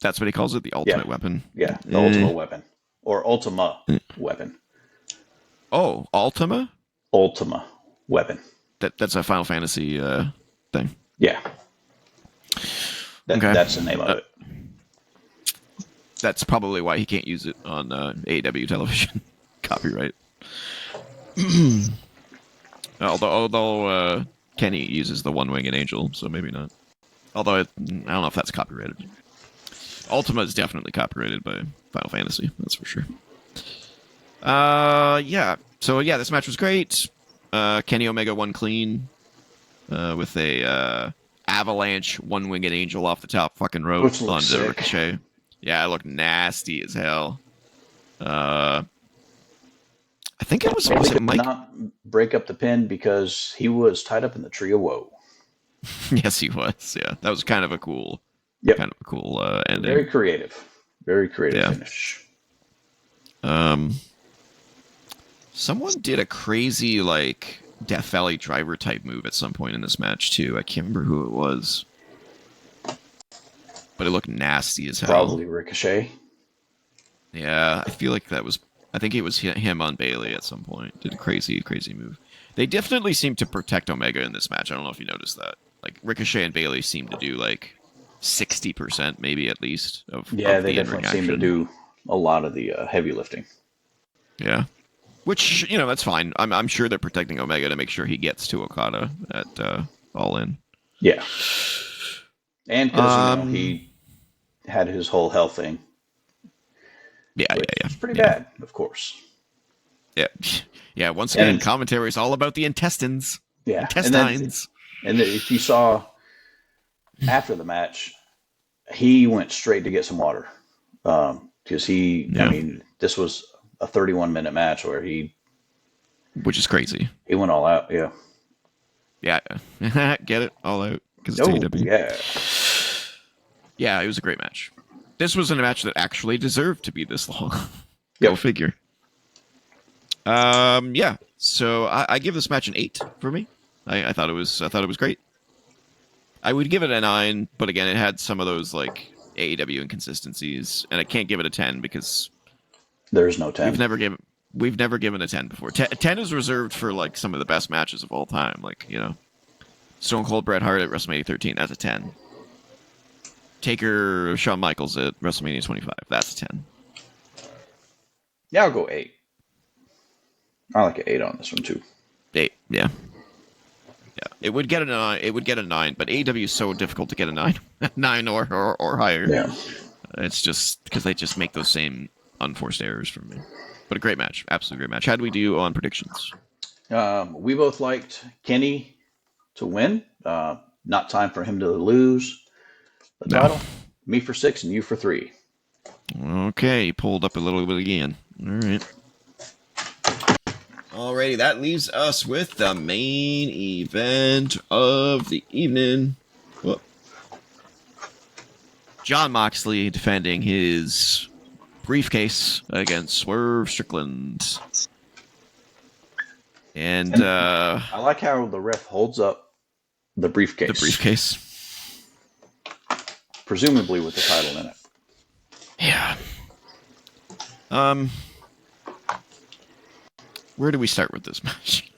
that's what he calls it? The Ultimate Weapon? Yeah, the Ultimate Weapon. Or Ultima Weapon. Oh, Ultima? Ultima Weapon. That's a Final Fantasy thing. Yeah. That's the name of it. That's probably why he can't use it on AEW television. Copyright. Although Kenny uses the One-Winged Angel, so maybe not. Although I don't know if that's copyrighted. Ultima is definitely copyrighted by Final Fantasy, that's for sure. Yeah. So yeah, this match was great. Kenny Omega won clean with a avalanche One-Winged Angel off the top fucking rope onto Ricochet. Yeah, it looked nasty as hell. I think it was Mike. Not break up the pin because he was tied up in the Tree of Woe. Yes, he was. Yeah, that was kind of a cool, ending. Very creative finish. Someone did a crazy like Death Valley Driver type move at some point in this match too. I can't remember who it was, but it looked nasty as hell. Probably Ricochet. Yeah, I feel like that was. I think it was him on Bailey at some point. Did a crazy move. They definitely seemed to protect Omega in this match. I don't know if you noticed that. Like Ricochet and Bailey seemed to do like 60%, maybe at least of they the definitely seem to do a lot of the heavy lifting. Yeah, which that's fine. I'm sure they're protecting Omega to make sure he gets to Okada at All In. Yeah, and because he had his whole health thing. Yeah. It's pretty bad, of course. Yeah. Once again, commentary is all about the intestines. Yeah, intestines. And if you saw after the match, he went straight to get some water because I mean, this was a 31-minute match where which is crazy. He went all out. Yeah. Get it all out because it's AEW. Yeah. Yeah, it was a great match. This was a match that actually deserved to be this long. Go figure. Yeah. So I give this match an 8 for me. I thought it was great. I would give it a 9, but again, it had some of those like AEW inconsistencies, and I can't give it a 10 because There is no we've 10. never given we've never given a 10 before. 10 is reserved for like some of the best matches of all time, like Stone Cold Bret Hart at WrestleMania 13. That's a 10. Taker Shawn Michaels at WrestleMania 25. That's a 10. Yeah, I'll go 8. I like an 8 on this one too. 8. Yeah. Yeah, it would get a 9. It would get a 9, but AEW is so difficult to get a 9, 9 or higher. Yeah. It's just because they just make those same unforced errors from me. But a great match, absolutely great match. How do we do on predictions? We both liked Kenny to win. Not time for him to lose the title. Me for 6 and you for 3. Okay, pulled up a little bit again. All right. Alrighty, that leaves us with the main event of the evening. Whoop. Jon Moxley defending his briefcase against Swerve Strickland. And I like how the ref holds up the briefcase. The briefcase. Presumably with the title in it. Yeah. Where do we start with this match?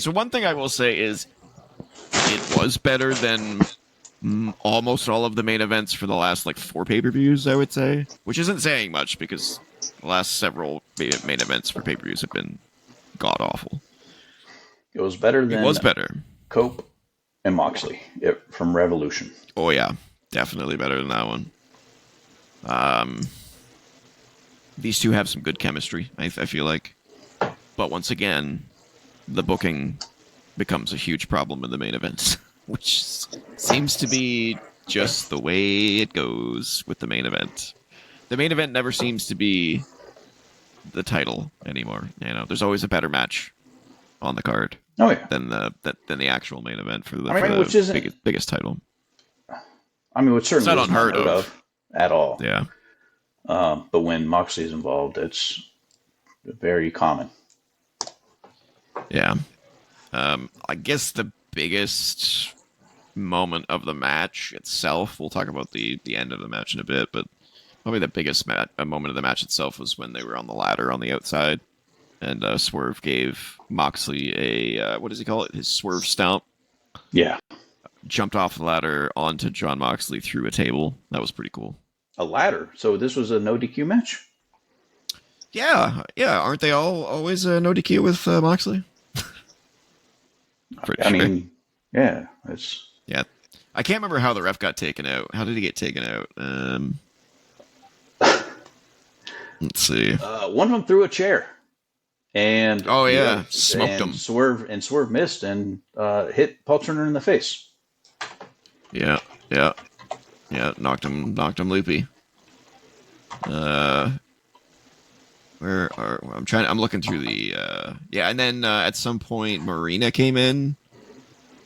So one thing I will say is it was better than almost all of the main events for the last like 4 pay-per-views, I would say, which isn't saying much because the last several main events for pay-per-views have been god awful. It was better than It was better. Cope and Moxley from Revolution. Oh yeah, definitely better than that one. These two have some good chemistry, I feel like. But once again, the booking becomes a huge problem in the main events, which seems to be just the way it goes with the main event. The main event never seems to be the title anymore. There's always a better match on the card. Oh yeah. Than the actual main event for the biggest title. I mean, which certainly is not unheard of at all. Yeah. But when Moxley is involved, it's very common. Yeah. I guess the biggest moment of the match itself, we'll talk about the end of the match in a bit, but probably the biggest moment of the match itself was when they were on the ladder on the outside, and Swerve gave Moxley a, what does he call it? His Swerve Stomp. Yeah. Jumped off the ladder onto Jon Moxley through a table. That was pretty cool. A ladder? So this was a no DQ match? Yeah. Aren't they always a no DQ with Moxley? I mean, yeah. Yeah. I can't remember how the ref got taken out. How did he get taken out? Let's see. One of them threw a chair. And smoked him. Swerve missed and hit Paul Turner in the face. Yeah, knocked him loopy. I'm looking through the and then at some point Marina came in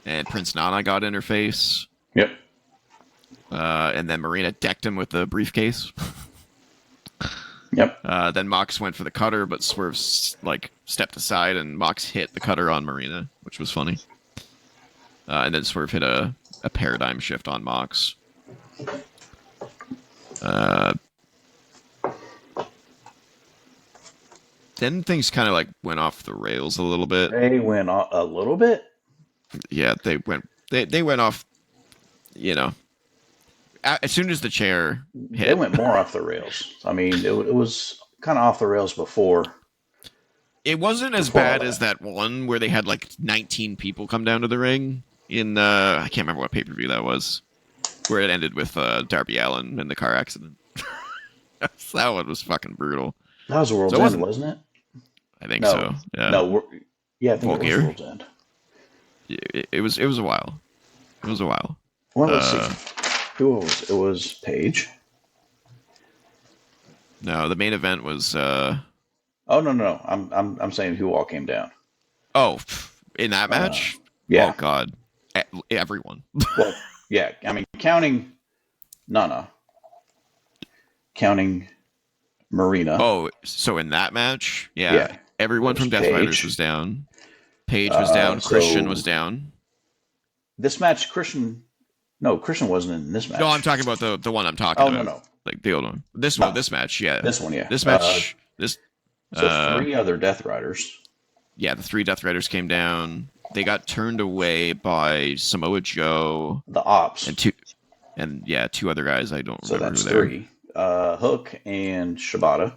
and Prince Nana got in her face. Yep. And then Marina decked him with the briefcase. Yep. Then Mox went for the cutter, but Swerve stepped aside, and Mox hit the cutter on Marina, which was funny. And then Swerve hit a paradigm shift on Mox. Then things kind of went off the rails a little bit. They went off a little bit. Yeah, they went off. As soon as the chair hit, they went more off the rails. I mean, it was kind of off the rails before. It wasn't as bad as that one where they had 19 people come down to the ring in I can't remember what pay-per-view that was, where it ended with Darby Allin in the car accident. That one was fucking brutal. That was World's End, wasn't it? I think so. Yeah. No, I think it was World's End. It was a while. It was a while. Well, let's see. Who was it? It was Paige. No, the main event was. Oh no! I'm saying who all came down. Oh, in that match? Yeah. Oh God, everyone. Well, yeah. I mean, counting Nana, counting Marina. Oh, so in that match, yeah. Everyone from Death Fighters was down. Page was down. So Christian was down. this match, Christian wasn't in this match. No, I'm talking about the one I'm talking Oh, about. no. Like the old one. This No. this match, yeah. This one, yeah. This match, So 3 other Death Riders. Yeah, the 3 Death Riders came down. They got turned away by Samoa Joe. The Ops. And 2 other guys. I don't remember So that's who they were. 3. Hook and Shibata.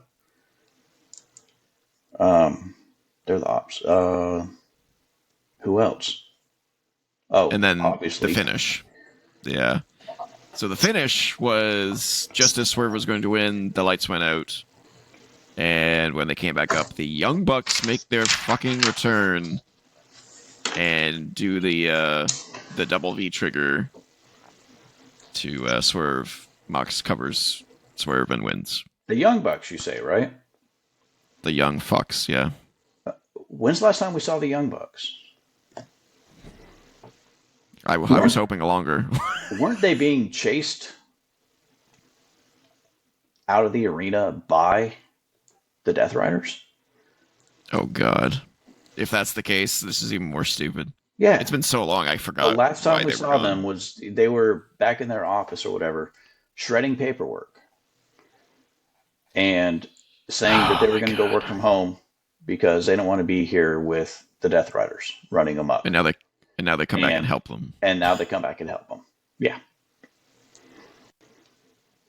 They're the Ops. Who else? Oh, And then obviously the finish. Yeah. So the finish was just as Swerve was going to win, the lights went out. And when they came back up, the Young Bucks make their fucking return and do the double V trigger to Swerve. Mox covers Swerve and wins. The Young Bucks, you say, right? The Young Fucks, yeah. When's the last time we saw the Young Bucks? I was hoping longer. Weren't they being chased out of the arena by the Death Riders? Oh, God. If that's the case, this is even more stupid. Yeah. It's been so long, I forgot. The last time we saw them was they were back in their office or whatever, shredding paperwork and saying that they were going to go work from home because they don't want to be here with the Death Riders running them up. And now they come back and help them. And now they come back and help them. Yeah.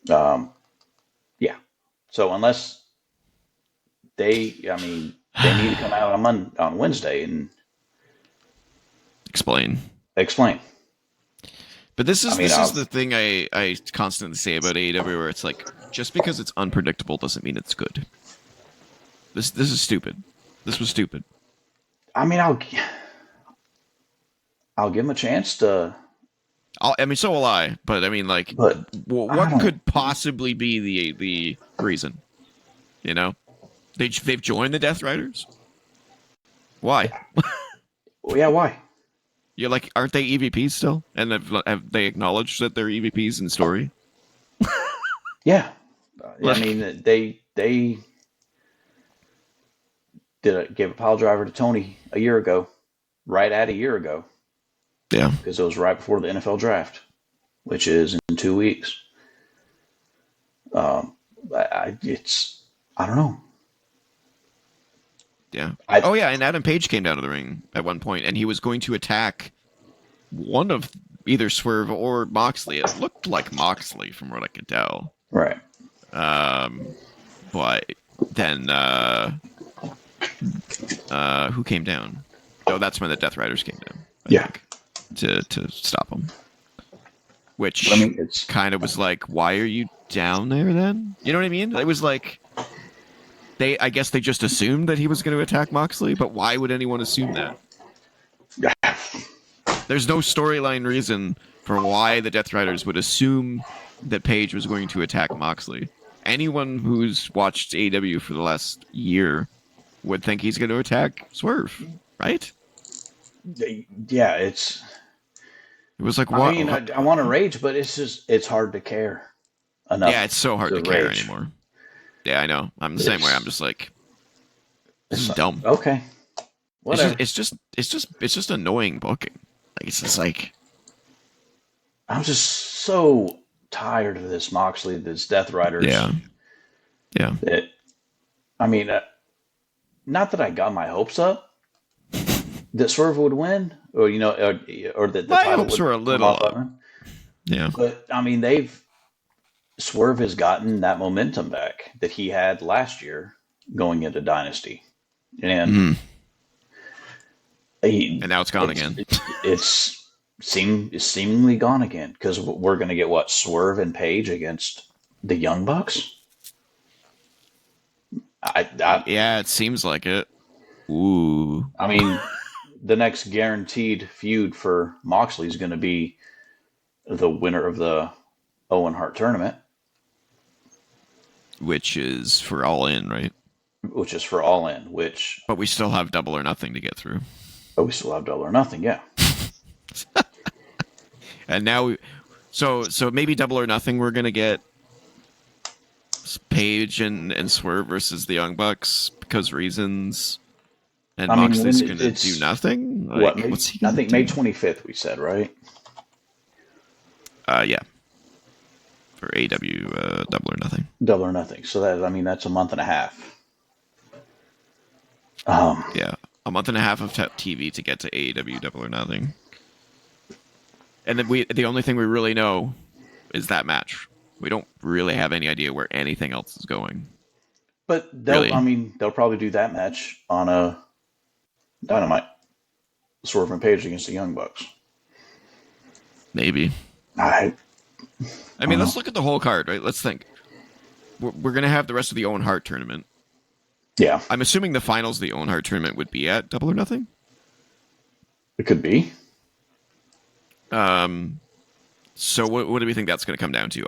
Yeah. So unless they need to come out on Wednesday and explain. But this is the thing I constantly say about AEW, where it's like, just because it's unpredictable doesn't mean it's good. This is stupid. This was stupid. I mean, I'll give him a chance to. So will I. But I mean, like, what could possibly be the reason? You know, they've joined the Death Riders. Why? Yeah, why? You're like, aren't they EVPs still? And have they acknowledged that they're EVPs in story? Yeah, I mean, they gave a pile driver to Tony a year ago, right at a year ago. Yeah, because it was right before the NFL draft, which is in 2 weeks. I don't know. Yeah. And Adam Page came down to the ring at one point, and he was going to attack one of either Swerve or Moxley. It looked like Moxley from what I could tell. Right. But then, who came down? Oh, that's when the Death Riders came down. I think, to stop him. Which kind of was like, why are you down there then? You know what I mean? It was like, I guess they just assumed that he was going to attack Moxley, but why would anyone assume that? There's no storyline reason for why the Death Riders would assume that Page was going to attack Moxley. Anyone who's watched AEW for the last year would think he's going to attack Swerve, right? Yeah, it was like, what? I mean, I want to rage, but it's hard to care enough. Yeah, it's so hard to care anymore. Yeah, I know. I'm the same way. I'm just like, this is dumb. Okay, whatever. It's just annoying booking. Like, it's just like, I'm just so tired of this Moxley, this Death Riders. Yeah. I mean, not that I got my hopes up that Swerve would win, or or that the my title hopes would were a little up. Yeah, but I mean, Swerve has gotten that momentum back that he had last year going into Dynasty, and now it's gone again. It's seemingly gone again because we're going to get Swerve and Page against the Young Bucks. Yeah, it seems like it. Ooh, I mean, the next guaranteed feud for Moxley is going to be the winner of the Owen Hart tournament. Which is for All In, right? Which is for All In, But we still have Double or Nothing to get through. But we still have Double or Nothing, yeah. And now, so maybe Double or Nothing we're going to get Page and Swerve versus the Young Bucks because reasons. And I mean, Moxley's when gonna do it's nothing. what? Like, what's he I gonna think May do? 25th. We said, right? Yeah, for AEW Double or Nothing. Double or Nothing. So that's a month and a half. Yeah, a month and a half of TV to get to AEW Double or Nothing. And then the only thing we really know is that match. We don't really have any idea where anything else is going. But Really, they'll probably do that match on a Dynamite. Swerve and Page against the Young Bucks. maybe. I I don't mean, know. let's look at the whole card, right? Let's think. We're gonna have the rest of the Owen Hart tournament. Yeah, I'm assuming the finals of the Owen Hart tournament would be at Double or Nothing. it could be. So what do we think that's going to come down to?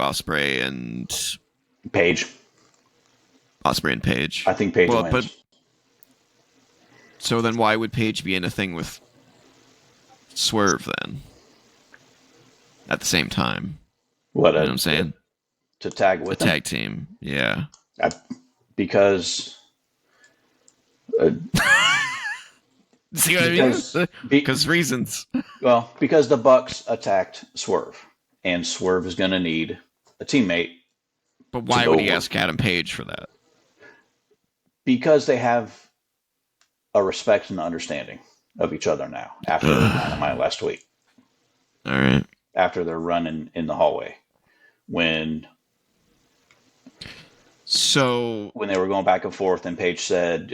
Page. Osprey and Page. I think Page Well, but wins. so then why would Page be in a thing with Swerve then? At the same time, What you know what I'm saying? to tag A with them? tag team, yeah. I, because uh, See what I because mean? be, Because reasons. because the Bucks attacked Swerve, and Swerve is going to need a teammate But to why go would he over. ask Adam Page for that? Because they have a respect and understanding of each other now after Dynamite last week, All right. after their run in the hallway when So they were going back and forth, and Page said,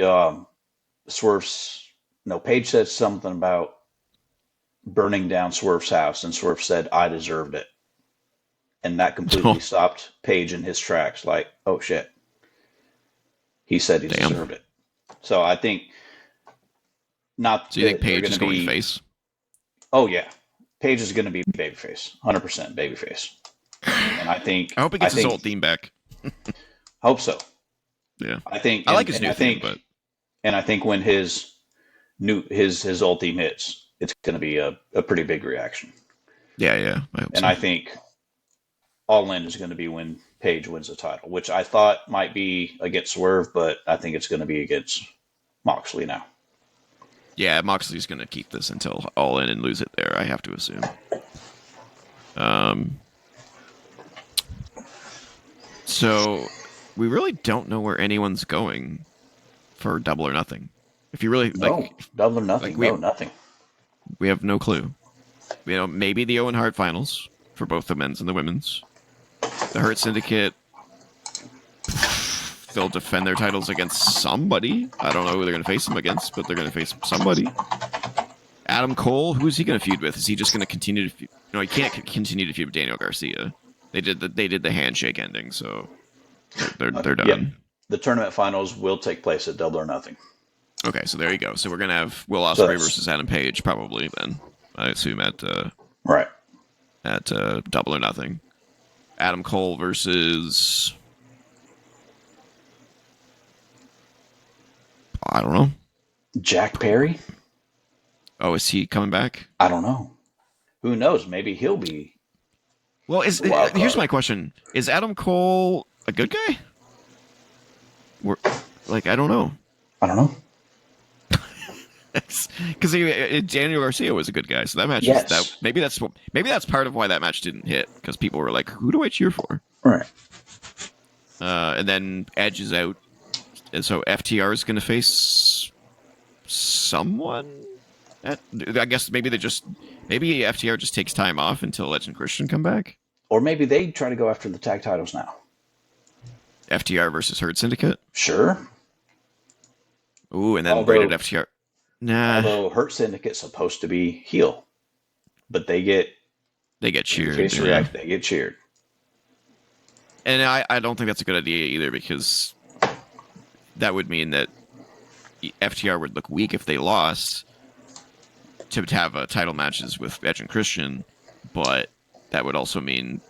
Page said something about burning down Swerve's house, and Swerve said, I deserved it. And that completely stopped Page in his tracks, like, oh shit. He said he deserved it. So I think not. So you think Page going is to going be face? Oh yeah, Page is going to be babyface, 100% babyface, and I think I hope he gets his old theme back. Hope so. Yeah, I think I like his new theme, but and I think when his old theme hits, it's going to be a pretty big reaction. yeah, I hope And so. I think All In is going to be when Page wins the title, which I thought might be against Swerve, but I think it's going to be against Moxley now. Yeah, Moxley's going to keep this until All In and lose it there, I have to assume. So we really don't know where anyone's going for Double or Nothing. If you really Double or Nothing, nothing. We have no clue. You know, maybe the Owen Hart finals for both the men's and the women's. The Hurt Syndicate, they'll defend their titles against somebody. I don't know who they're going to face them against, but they're going to face somebody. Adam Cole, who is he going to feud with? Is he just going to continue to feud? No, he can't continue to feud with Daniel Garcia. They did the handshake ending, so they're done. Yep. The tournament finals will take place at Double or Nothing. Okay, so there you go. So we're gonna have Will Ospreay versus Adam Page, probably then. I assume at right at Double or Nothing. Adam Cole versus I don't know. Jack Perry. Oh, is he coming back? I don't know. Who knows? Maybe he'll be. Well, here's my question: is Adam Cole a good guy? I don't know. I don't know. Because Daniel Garcia was a good guy, so that match maybe that's part of why that match didn't hit, because people were like, "Who do I cheer for?" Right. And then Edge is out, and so FTR is going to face someone. I guess maybe FTR just takes time off until Edge and Christian come back. Or maybe they try to go after the tag titles now. FTR versus Hurt Syndicate. Sure. Ooh, and then braided FTR. Nah. Although Hurt Syndicate's supposed to be heel, but they get cheered. They get cheered. And I don't think that's a good idea either, because that would mean that FTR would look weak if they lost to have title matches with Edge and Christian, but that would also mean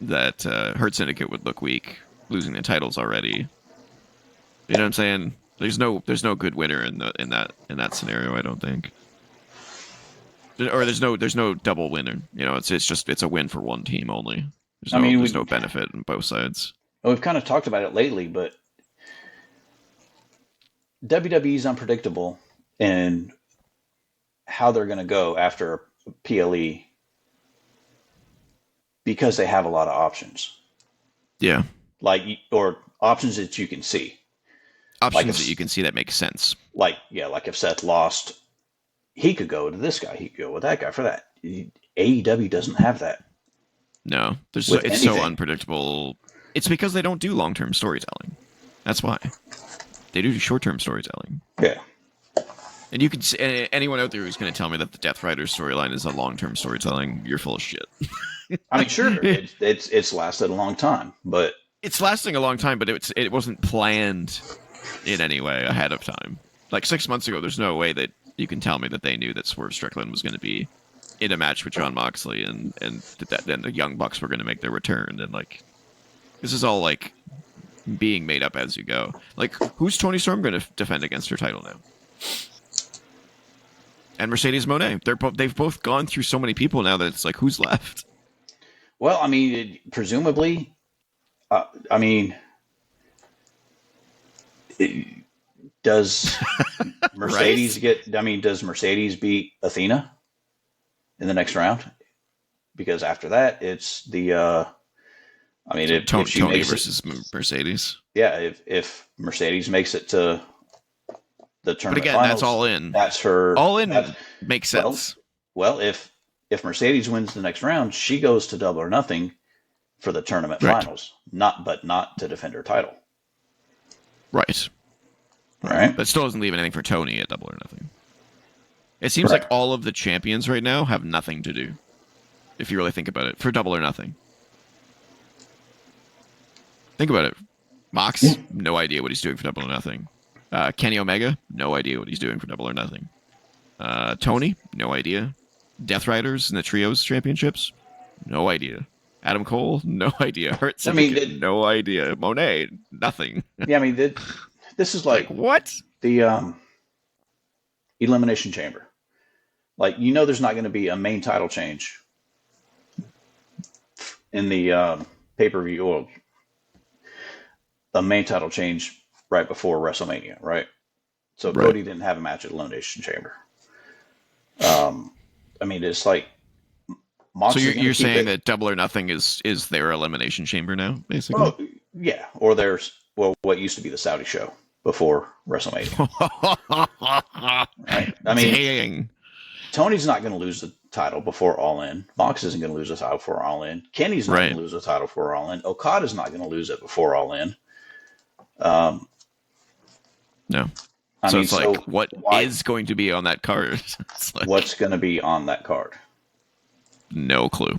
that Hurt Syndicate would look weak losing the titles already. You know what I'm saying? There's no good winner in that scenario, I don't think. Or there's no double winner. You know, it's a win for one team only. There's no benefit on both sides. We've kind of talked about it lately, but WWE's unpredictable in how they're going to go after PLE because they have a lot of options, Yeah. or options that you can see. Options that you can see that make sense. Like if Seth lost, he could go to this guy, he could go with that guy for that. AEW doesn't have that. No, it's so unpredictable. It's because they don't do long-term storytelling. That's why. They do short-term storytelling. Yeah. And you can see, anyone out there who's going to tell me that the Death Rider storyline is a long-term storytelling, you're full of shit. I mean, sure, it's lasted a long time, but it's lasting a long time, but it wasn't planned in any way ahead of time. Like 6 months ago, there's no way that you can tell me that they knew that Swerve Strickland was going to be in a match with Jon Moxley and the Young Bucks were going to make their return. And like, this is all like being made up as you go. Like, who's Toni Storm going to defend against her title now? And Mercedes Moné. They've both gone through so many people now that it's like, who's left? Well, I mean, presumably, does Mercedes right? does Mercedes beat Athena in the next round? Because after that, it's the, if Tony versus Mercedes. Yeah, if Mercedes makes it to the tournament, but again, finals, that's All In. That's for All In makes sense. Well, if Mercedes wins the next round, she goes to Double or Nothing for the tournament finals, not to defend her title. Right. All right. But still doesn't leave anything for Tony at Double or Nothing. It seems like all of the champions right now have nothing to do, if you really think about it, for Double or Nothing. Think about it. Mox, no idea what he's doing for Double or Nothing. Kenny Omega, no idea what he's doing for Double or Nothing. Tony, no idea. Death Riders and the Trios Championships, no idea. Adam Cole, no idea. Hurt Syndicate, no idea. Monet, nothing. Yeah, this is like what? The Elimination Chamber. Like, there's not going to be a main title change in the pay-per-view, or a main title change right before WrestleMania, right? So Cody didn't have a match at Elimination Chamber. It's like, so you're saying that Double or Nothing is their Elimination Chamber now, basically? Well, yeah, or there's what used to be the Saudi show before WrestleMania. Right? Dang. Tony's not going to lose the title before All In. Mox isn't going to lose the title before All In. Kenny's not going to lose the title before All In. Okada's not going to lose it before All In. No. What is going to be on that card? What's going to be on that card? No clue.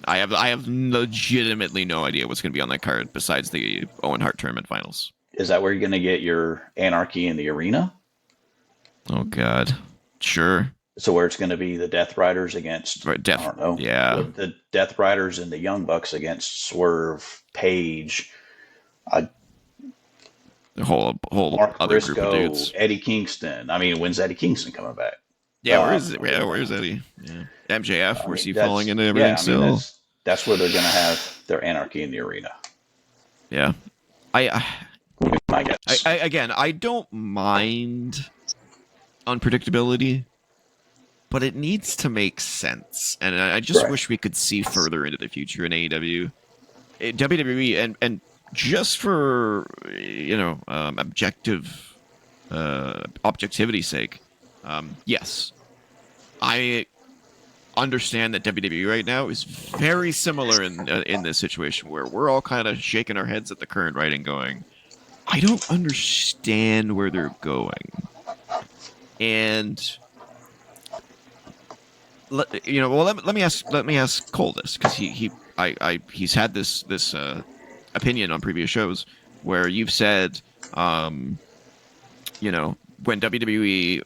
I have legitimately no idea what's going to be on that card besides the Owen Hart Tournament Finals. Is that where you're going to get your Anarchy in the Arena? Oh, God. Sure. So where it's going to be the Death Riders against, I don't know. Yeah. The Death Riders and the Young Bucks against Swerve, Page, the whole Mark other Briscoe, group of dudes. Eddie Kingston. When's Eddie Kingston coming back? Yeah, where's Eddie? Yeah. MJF, where's he falling into everything still? That's where they're going to have their Anarchy in the Arena. Yeah. My guess. I don't mind unpredictability, but it needs to make sense. And I just wish we could see further into the future in AEW. WWE, and just for, objectivity's sake, yes, I understand that WWE right now is very similar in this situation where we're all kind of shaking our heads at the current writing going, I don't understand where they're going. And let me ask Cole this, because he's had this opinion on previous shows where you've said, when WWE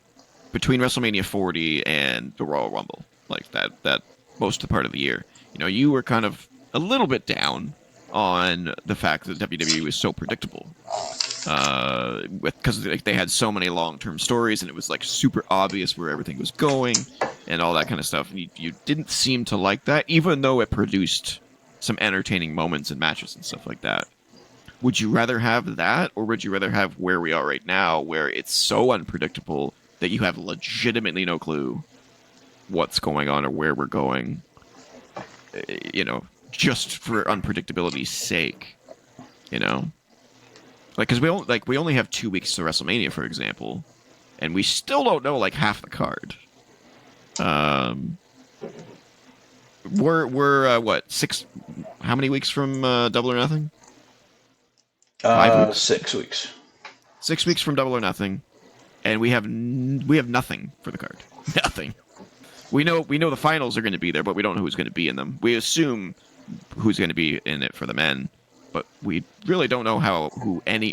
between WrestleMania 40 and the Royal Rumble, like that most of the part of the year, you were kind of a little bit down on the fact that WWE was so predictable, because they had so many long-term stories and it was like super obvious where everything was going and all that kind of stuff. And you didn't seem to like that, even though it produced some entertaining moments and matches and stuff like that. Would you rather have that, or would you rather have where we are right now, where it's so unpredictable that you have legitimately no clue what's going on or where we're going? Just for unpredictability's sake, you know, because we only have 2 weeks to WrestleMania, for example, and we still don't know like half the card. Um, we're what, six? How many weeks from Double or Nothing? 5 weeks. 6 weeks. 6 weeks from Double or Nothing, and we have nothing for the card. Nothing. We know the finals are going to be there, but we don't know who's going to be in them. We assume who's going to be in it for the men, but we really don't know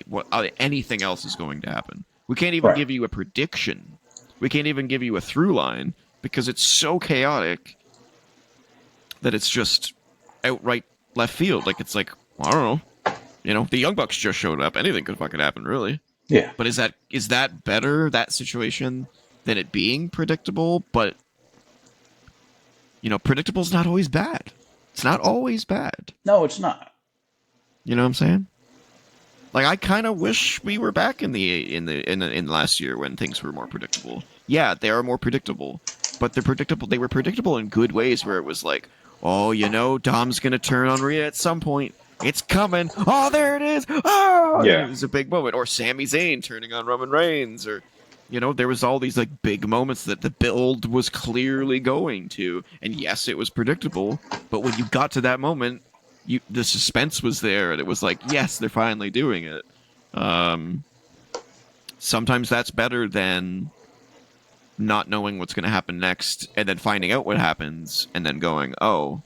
what anything else is going to happen. We can't even give you a prediction. We can't even give you a through line because it's so chaotic that it's just outright left field. Like it's like, well, I don't know. The Young Bucks just showed up. Anything could fucking happen, really. Yeah. But is that better, that situation, than it being predictable? But predictable is not always bad. It's not always bad. No, it's not. You know what I'm saying? Like I kind of wish we were back in the last year when things were more predictable. Yeah, they are more predictable, but they're predictable. They were predictable in good ways, where it was like, oh, Dom's gonna turn on Rhea at some point. It's coming. Oh, there it is. Oh, yeah. It was a big moment. Or Sami Zayn turning on Roman Reigns, or there was all these like big moments that the build was clearly going to. And yes, it was predictable, but when you got to that moment, the suspense was there, and it was like, yes, they're finally doing it. Sometimes that's better than not knowing what's going to happen next, and then finding out what happens, and then going, oh,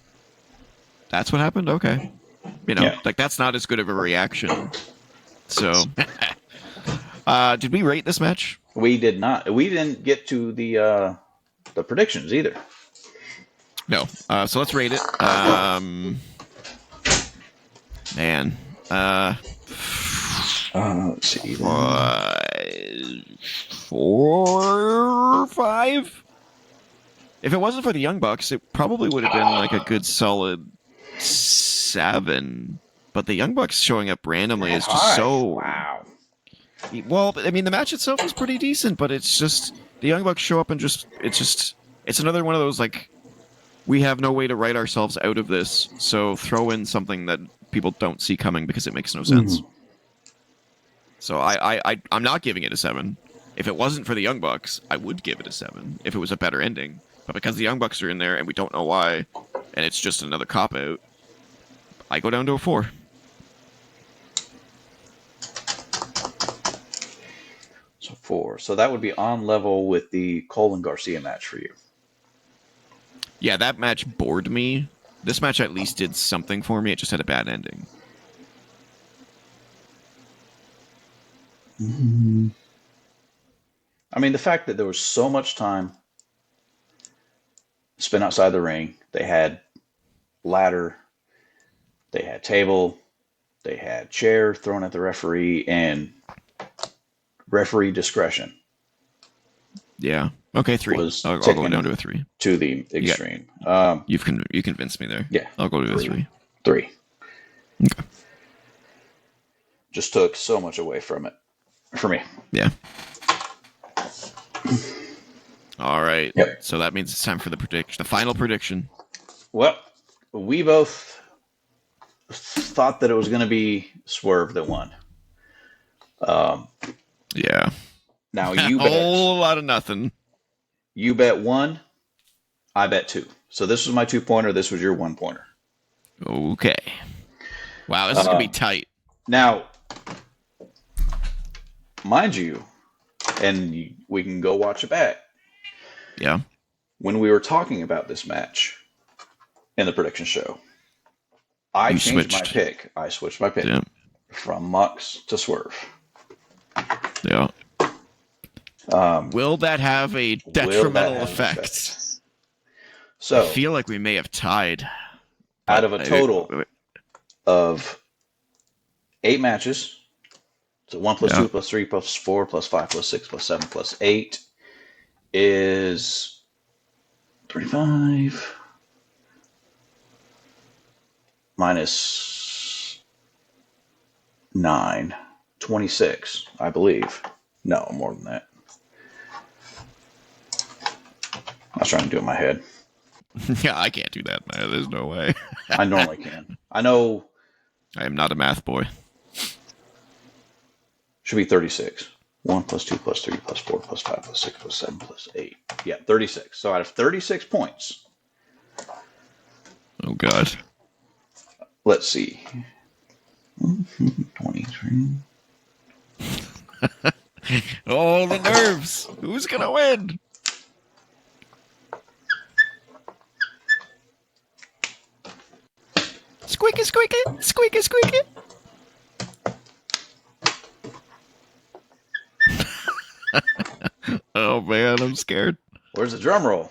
that's what happened? Okay. Like that's not as good of a reaction. So, did we rate this match? We did not. We didn't get to the predictions either. No. So let's rate it. Man. Let's see. 4, 5. If it wasn't for the Young Bucks, it probably would have been like a good solid 7. But the Young Bucks showing up randomly is just so... Wow. Well, I mean, the match itself was pretty decent, but it's just... The Young Bucks show up and it's another one of those, like, we have no way to write ourselves out of this, so throw in something that people don't see coming because it makes no sense. Mm-hmm. So I'm not giving it a 7. If it wasn't for the Young Bucks, I would give it a 7 if it was a better ending. But because the Young Bucks are in there and we don't know why, and it's just another cop-out, I go down to a 4. So 4. So that would be on level with the Cole and Garcia match for you. Yeah, that match bored me. This match at least did something for me. It just had a bad ending. Mm-hmm. I mean, the fact that there was so much time spent outside the ring. They had ladder, they had table, they had chair thrown at the referee, and referee discretion. Yeah. Okay, 3. I'll go down to a 3. To the extreme. You convinced me there. Yeah. I'll go to a 3. 3. Okay. Just took so much away from it for me. Yeah. All right. Yep. So that means it's time for the final prediction. Well, we both thought that it was going to be Swerve that won. Yeah. Now you bet a whole lot of nothing. You bet 1. I bet 2. So this was my 2-pointer. This was your 1-pointer. Okay. Wow, this is going to be tight. Now, mind you, and we can go watch it back. Yeah. When we were talking about this match in the prediction show, I changed my pick. I switched my pick from Mux to Swerve. Yeah. Will that have a detrimental effect? So I feel like we may have tied. Out of a total of 8 matches, so 1 plus 2 plus 3 plus 4 plus 5 plus 6 plus 7 plus 8 is 35 minus 9, 26, I believe. No, more than that. I was trying to do it in my head. Yeah, I can't do that, man. There's no way. I normally can. I know. I am not a math boy. Should be 36. 1 plus 2 plus 3 plus 4 plus 5 plus 6 plus 7 plus 8. Yeah, 36. So out of 36 points. Oh, God. Let's see. 23. Oh, the nerves. Who's going to win? Squeaky, squeaky, squeaky, squeaky. Oh, man, I'm scared. Where's the drum roll?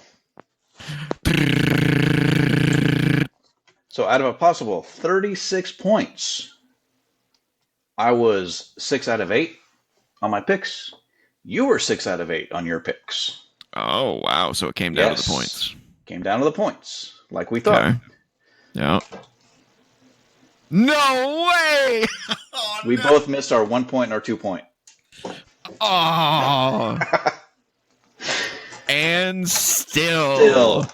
So out of a possible 36 points, I was 6 out of 8 on my picks. You were 6 out of 8 on your picks. Oh, wow. So it came down to the points. Came down to the points, like we thought. Okay. Yeah. No way! Oh, we both missed our 1 point and our 2 point. Oh. And still.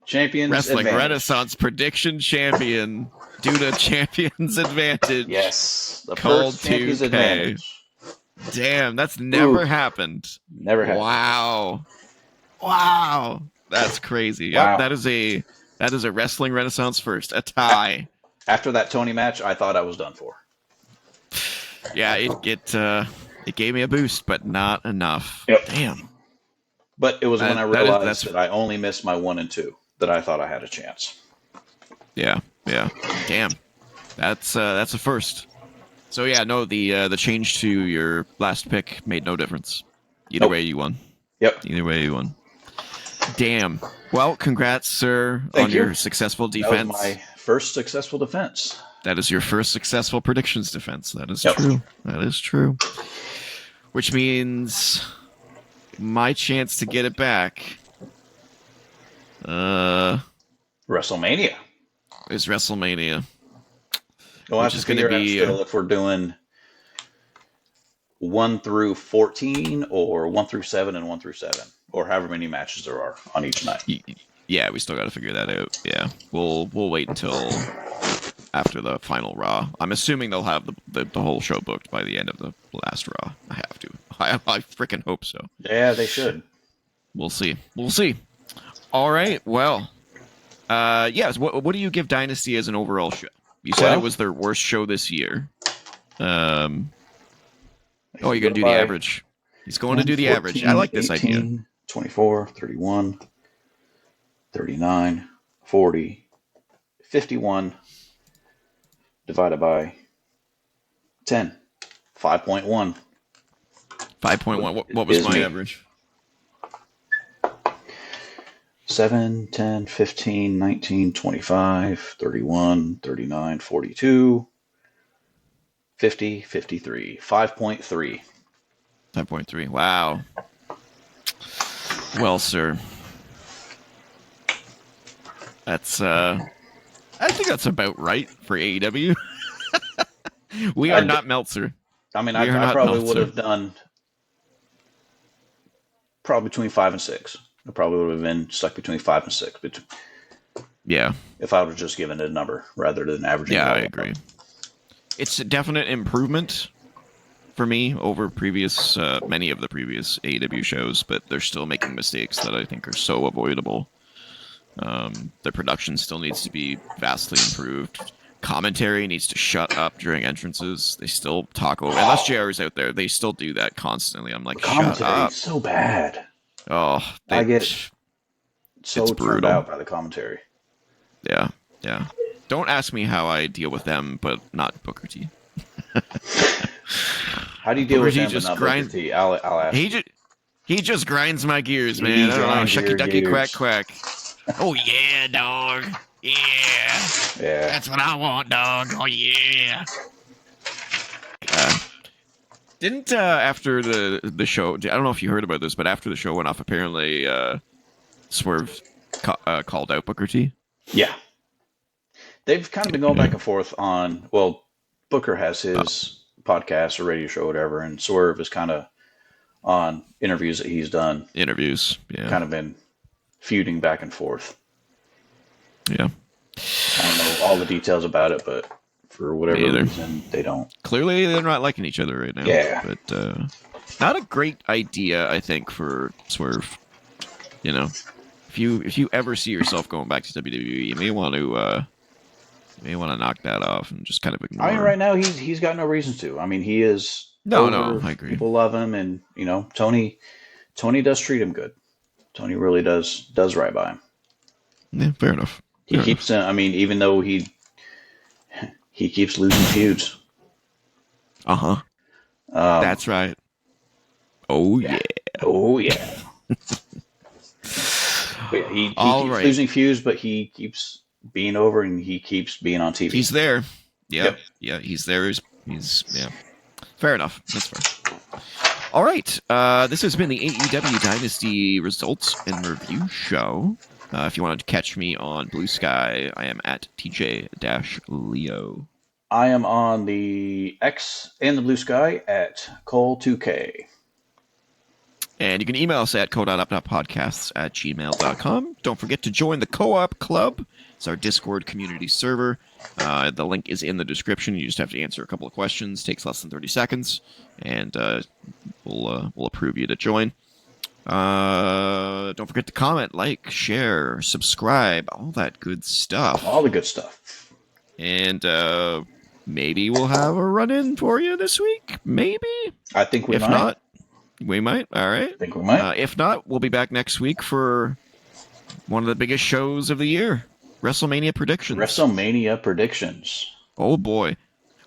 Champions Wrestling advantage. Renaissance prediction champion due to champion's advantage. Yes. The called first champion's 2K. advantage. Damn, that's never happened. Never happened. Wow. That's crazy. Wow. Yep, that is a Wrestling Renaissance first. A tie. After that Tony match, I thought I was done for. Yeah, it gave me a boost, but not enough. Yep. Damn. But it was when I realized that I only missed my 1 and 2 that I thought I had a chance. Yeah. Damn. That's a first. So yeah, no, the change to your last pick made no difference. Either way, you won. Yep. Either way, you won. Damn. Well, congrats, sir, Thank on you. your successful defense. That was my first successful defense. That is your first successful predictions defense. That is Yep. true. That is true. Which means my chance to get it back WrestleMania. is WrestleMania. We'll have to figure out still if we're doing 1 through 14 or 1 through 7 and 1 through 7, or however many matches there are on each night. Yeah, we still got to figure that out. Yeah, we'll wait until after the final Raw. I'm assuming they'll have the whole show booked by the end of the last Raw. I have to. I freaking hope so. Yeah, they should. We'll see. All right. Well, yes. What do you give Dynasty as an overall show? You said it was their worst show this year. You're going to do the average. He's going to do the average. I like this 18, idea. 24, 31, 39, 40, 51, divided by 10. 5.1. 5.1. What was my average? 7, 10, 15, 19, 25, 31, 39, 42, 50, 53. 5.3. 5.3. Wow. Well, sir. That's, I think that's about right for AEW. We are not Meltzer. I mean, I probably would have done probably between 5 and 6. I probably would have been stuck between 5 and 6. Yeah. If I would have just given it a number rather than averaging. Yeah, I agree. It's a definite improvement for me over many of the previous AEW shows, but they're still making mistakes that I think are so avoidable. The production still needs to be vastly improved. Commentary needs to shut up during entrances. They still talk over. Unless JR is out there, they still do that constantly. I'm like, shut up. It's so bad. Oh, I get so turned out by the commentary. Yeah. Don't ask me how I deal with them, but not Booker T. How do you deal with him but not Booker T? I'll ask. He just grinds my gears, man. I don't know. Shucky ducky quack quack. Oh yeah, dog. Yeah. That's what I want, dog. Oh yeah. Didn't after the show, I don't know if you heard about this, but after the show went off, apparently Swerve called out Booker T. Yeah. They've kind of been going back and forth on, well, Booker has his podcast or radio show, or whatever, and Swerve is kind of on interviews that he's done. Interviews, yeah. Kind of been feuding back and forth. Yeah. I don't know all the details about it, but for whatever reason, they don't. Clearly, they're not liking each other right now. Yeah. But not a great idea, I think, for Swerve. If you ever see yourself going back to WWE, you may want to knock that off and just kind of ignore. I mean, right now he's got no reason to. I mean, he is. No, I agree. People love him, and Tony does treat him good. Tony really does right by him. Yeah, fair enough. He keeps. I mean, even though he keeps losing feuds. That's right. Oh yeah. Oh yeah. But he keeps losing feuds, but he keeps being over and he keeps being on TV. He's there. Yep. Yeah, he's there. He's yeah. Fair enough. That's fair. All right. This has been the AEW Dynasty Results and Review Show. If you wanted to catch me on BlueSky, I am at TJ-Leo. I am on the X and the BlueSky at Cole2K. And you can email us at co.up.podcasts@gmail.com. Don't forget to join the Co-op Club. It's our Discord community server. The link is in the description. You just have to answer a couple of questions. Takes less than 30 seconds. And we'll approve you to join. Don't forget to comment, like, share, subscribe, all that good stuff. All the good stuff. And maybe we'll have a run-in for you this week. Maybe. I think we might. If not, we might. All right. I think we might. If not, we'll be back next week for one of the biggest shows of the year, WrestleMania predictions. WrestleMania predictions. Oh boy.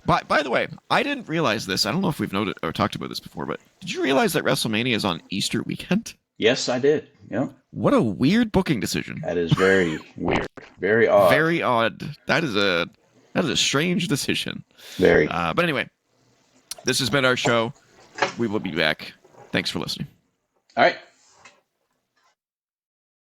By the way, I didn't realize this. I don't know if we've noted or talked about this before, but did you realize that WrestleMania is on Easter weekend? Yes, I did. Yep. What a weird booking decision. That is very weird. Very odd. Very odd. That is a strange decision. Very. But anyway, this has been our show. We will be back. Thanks for listening. All right.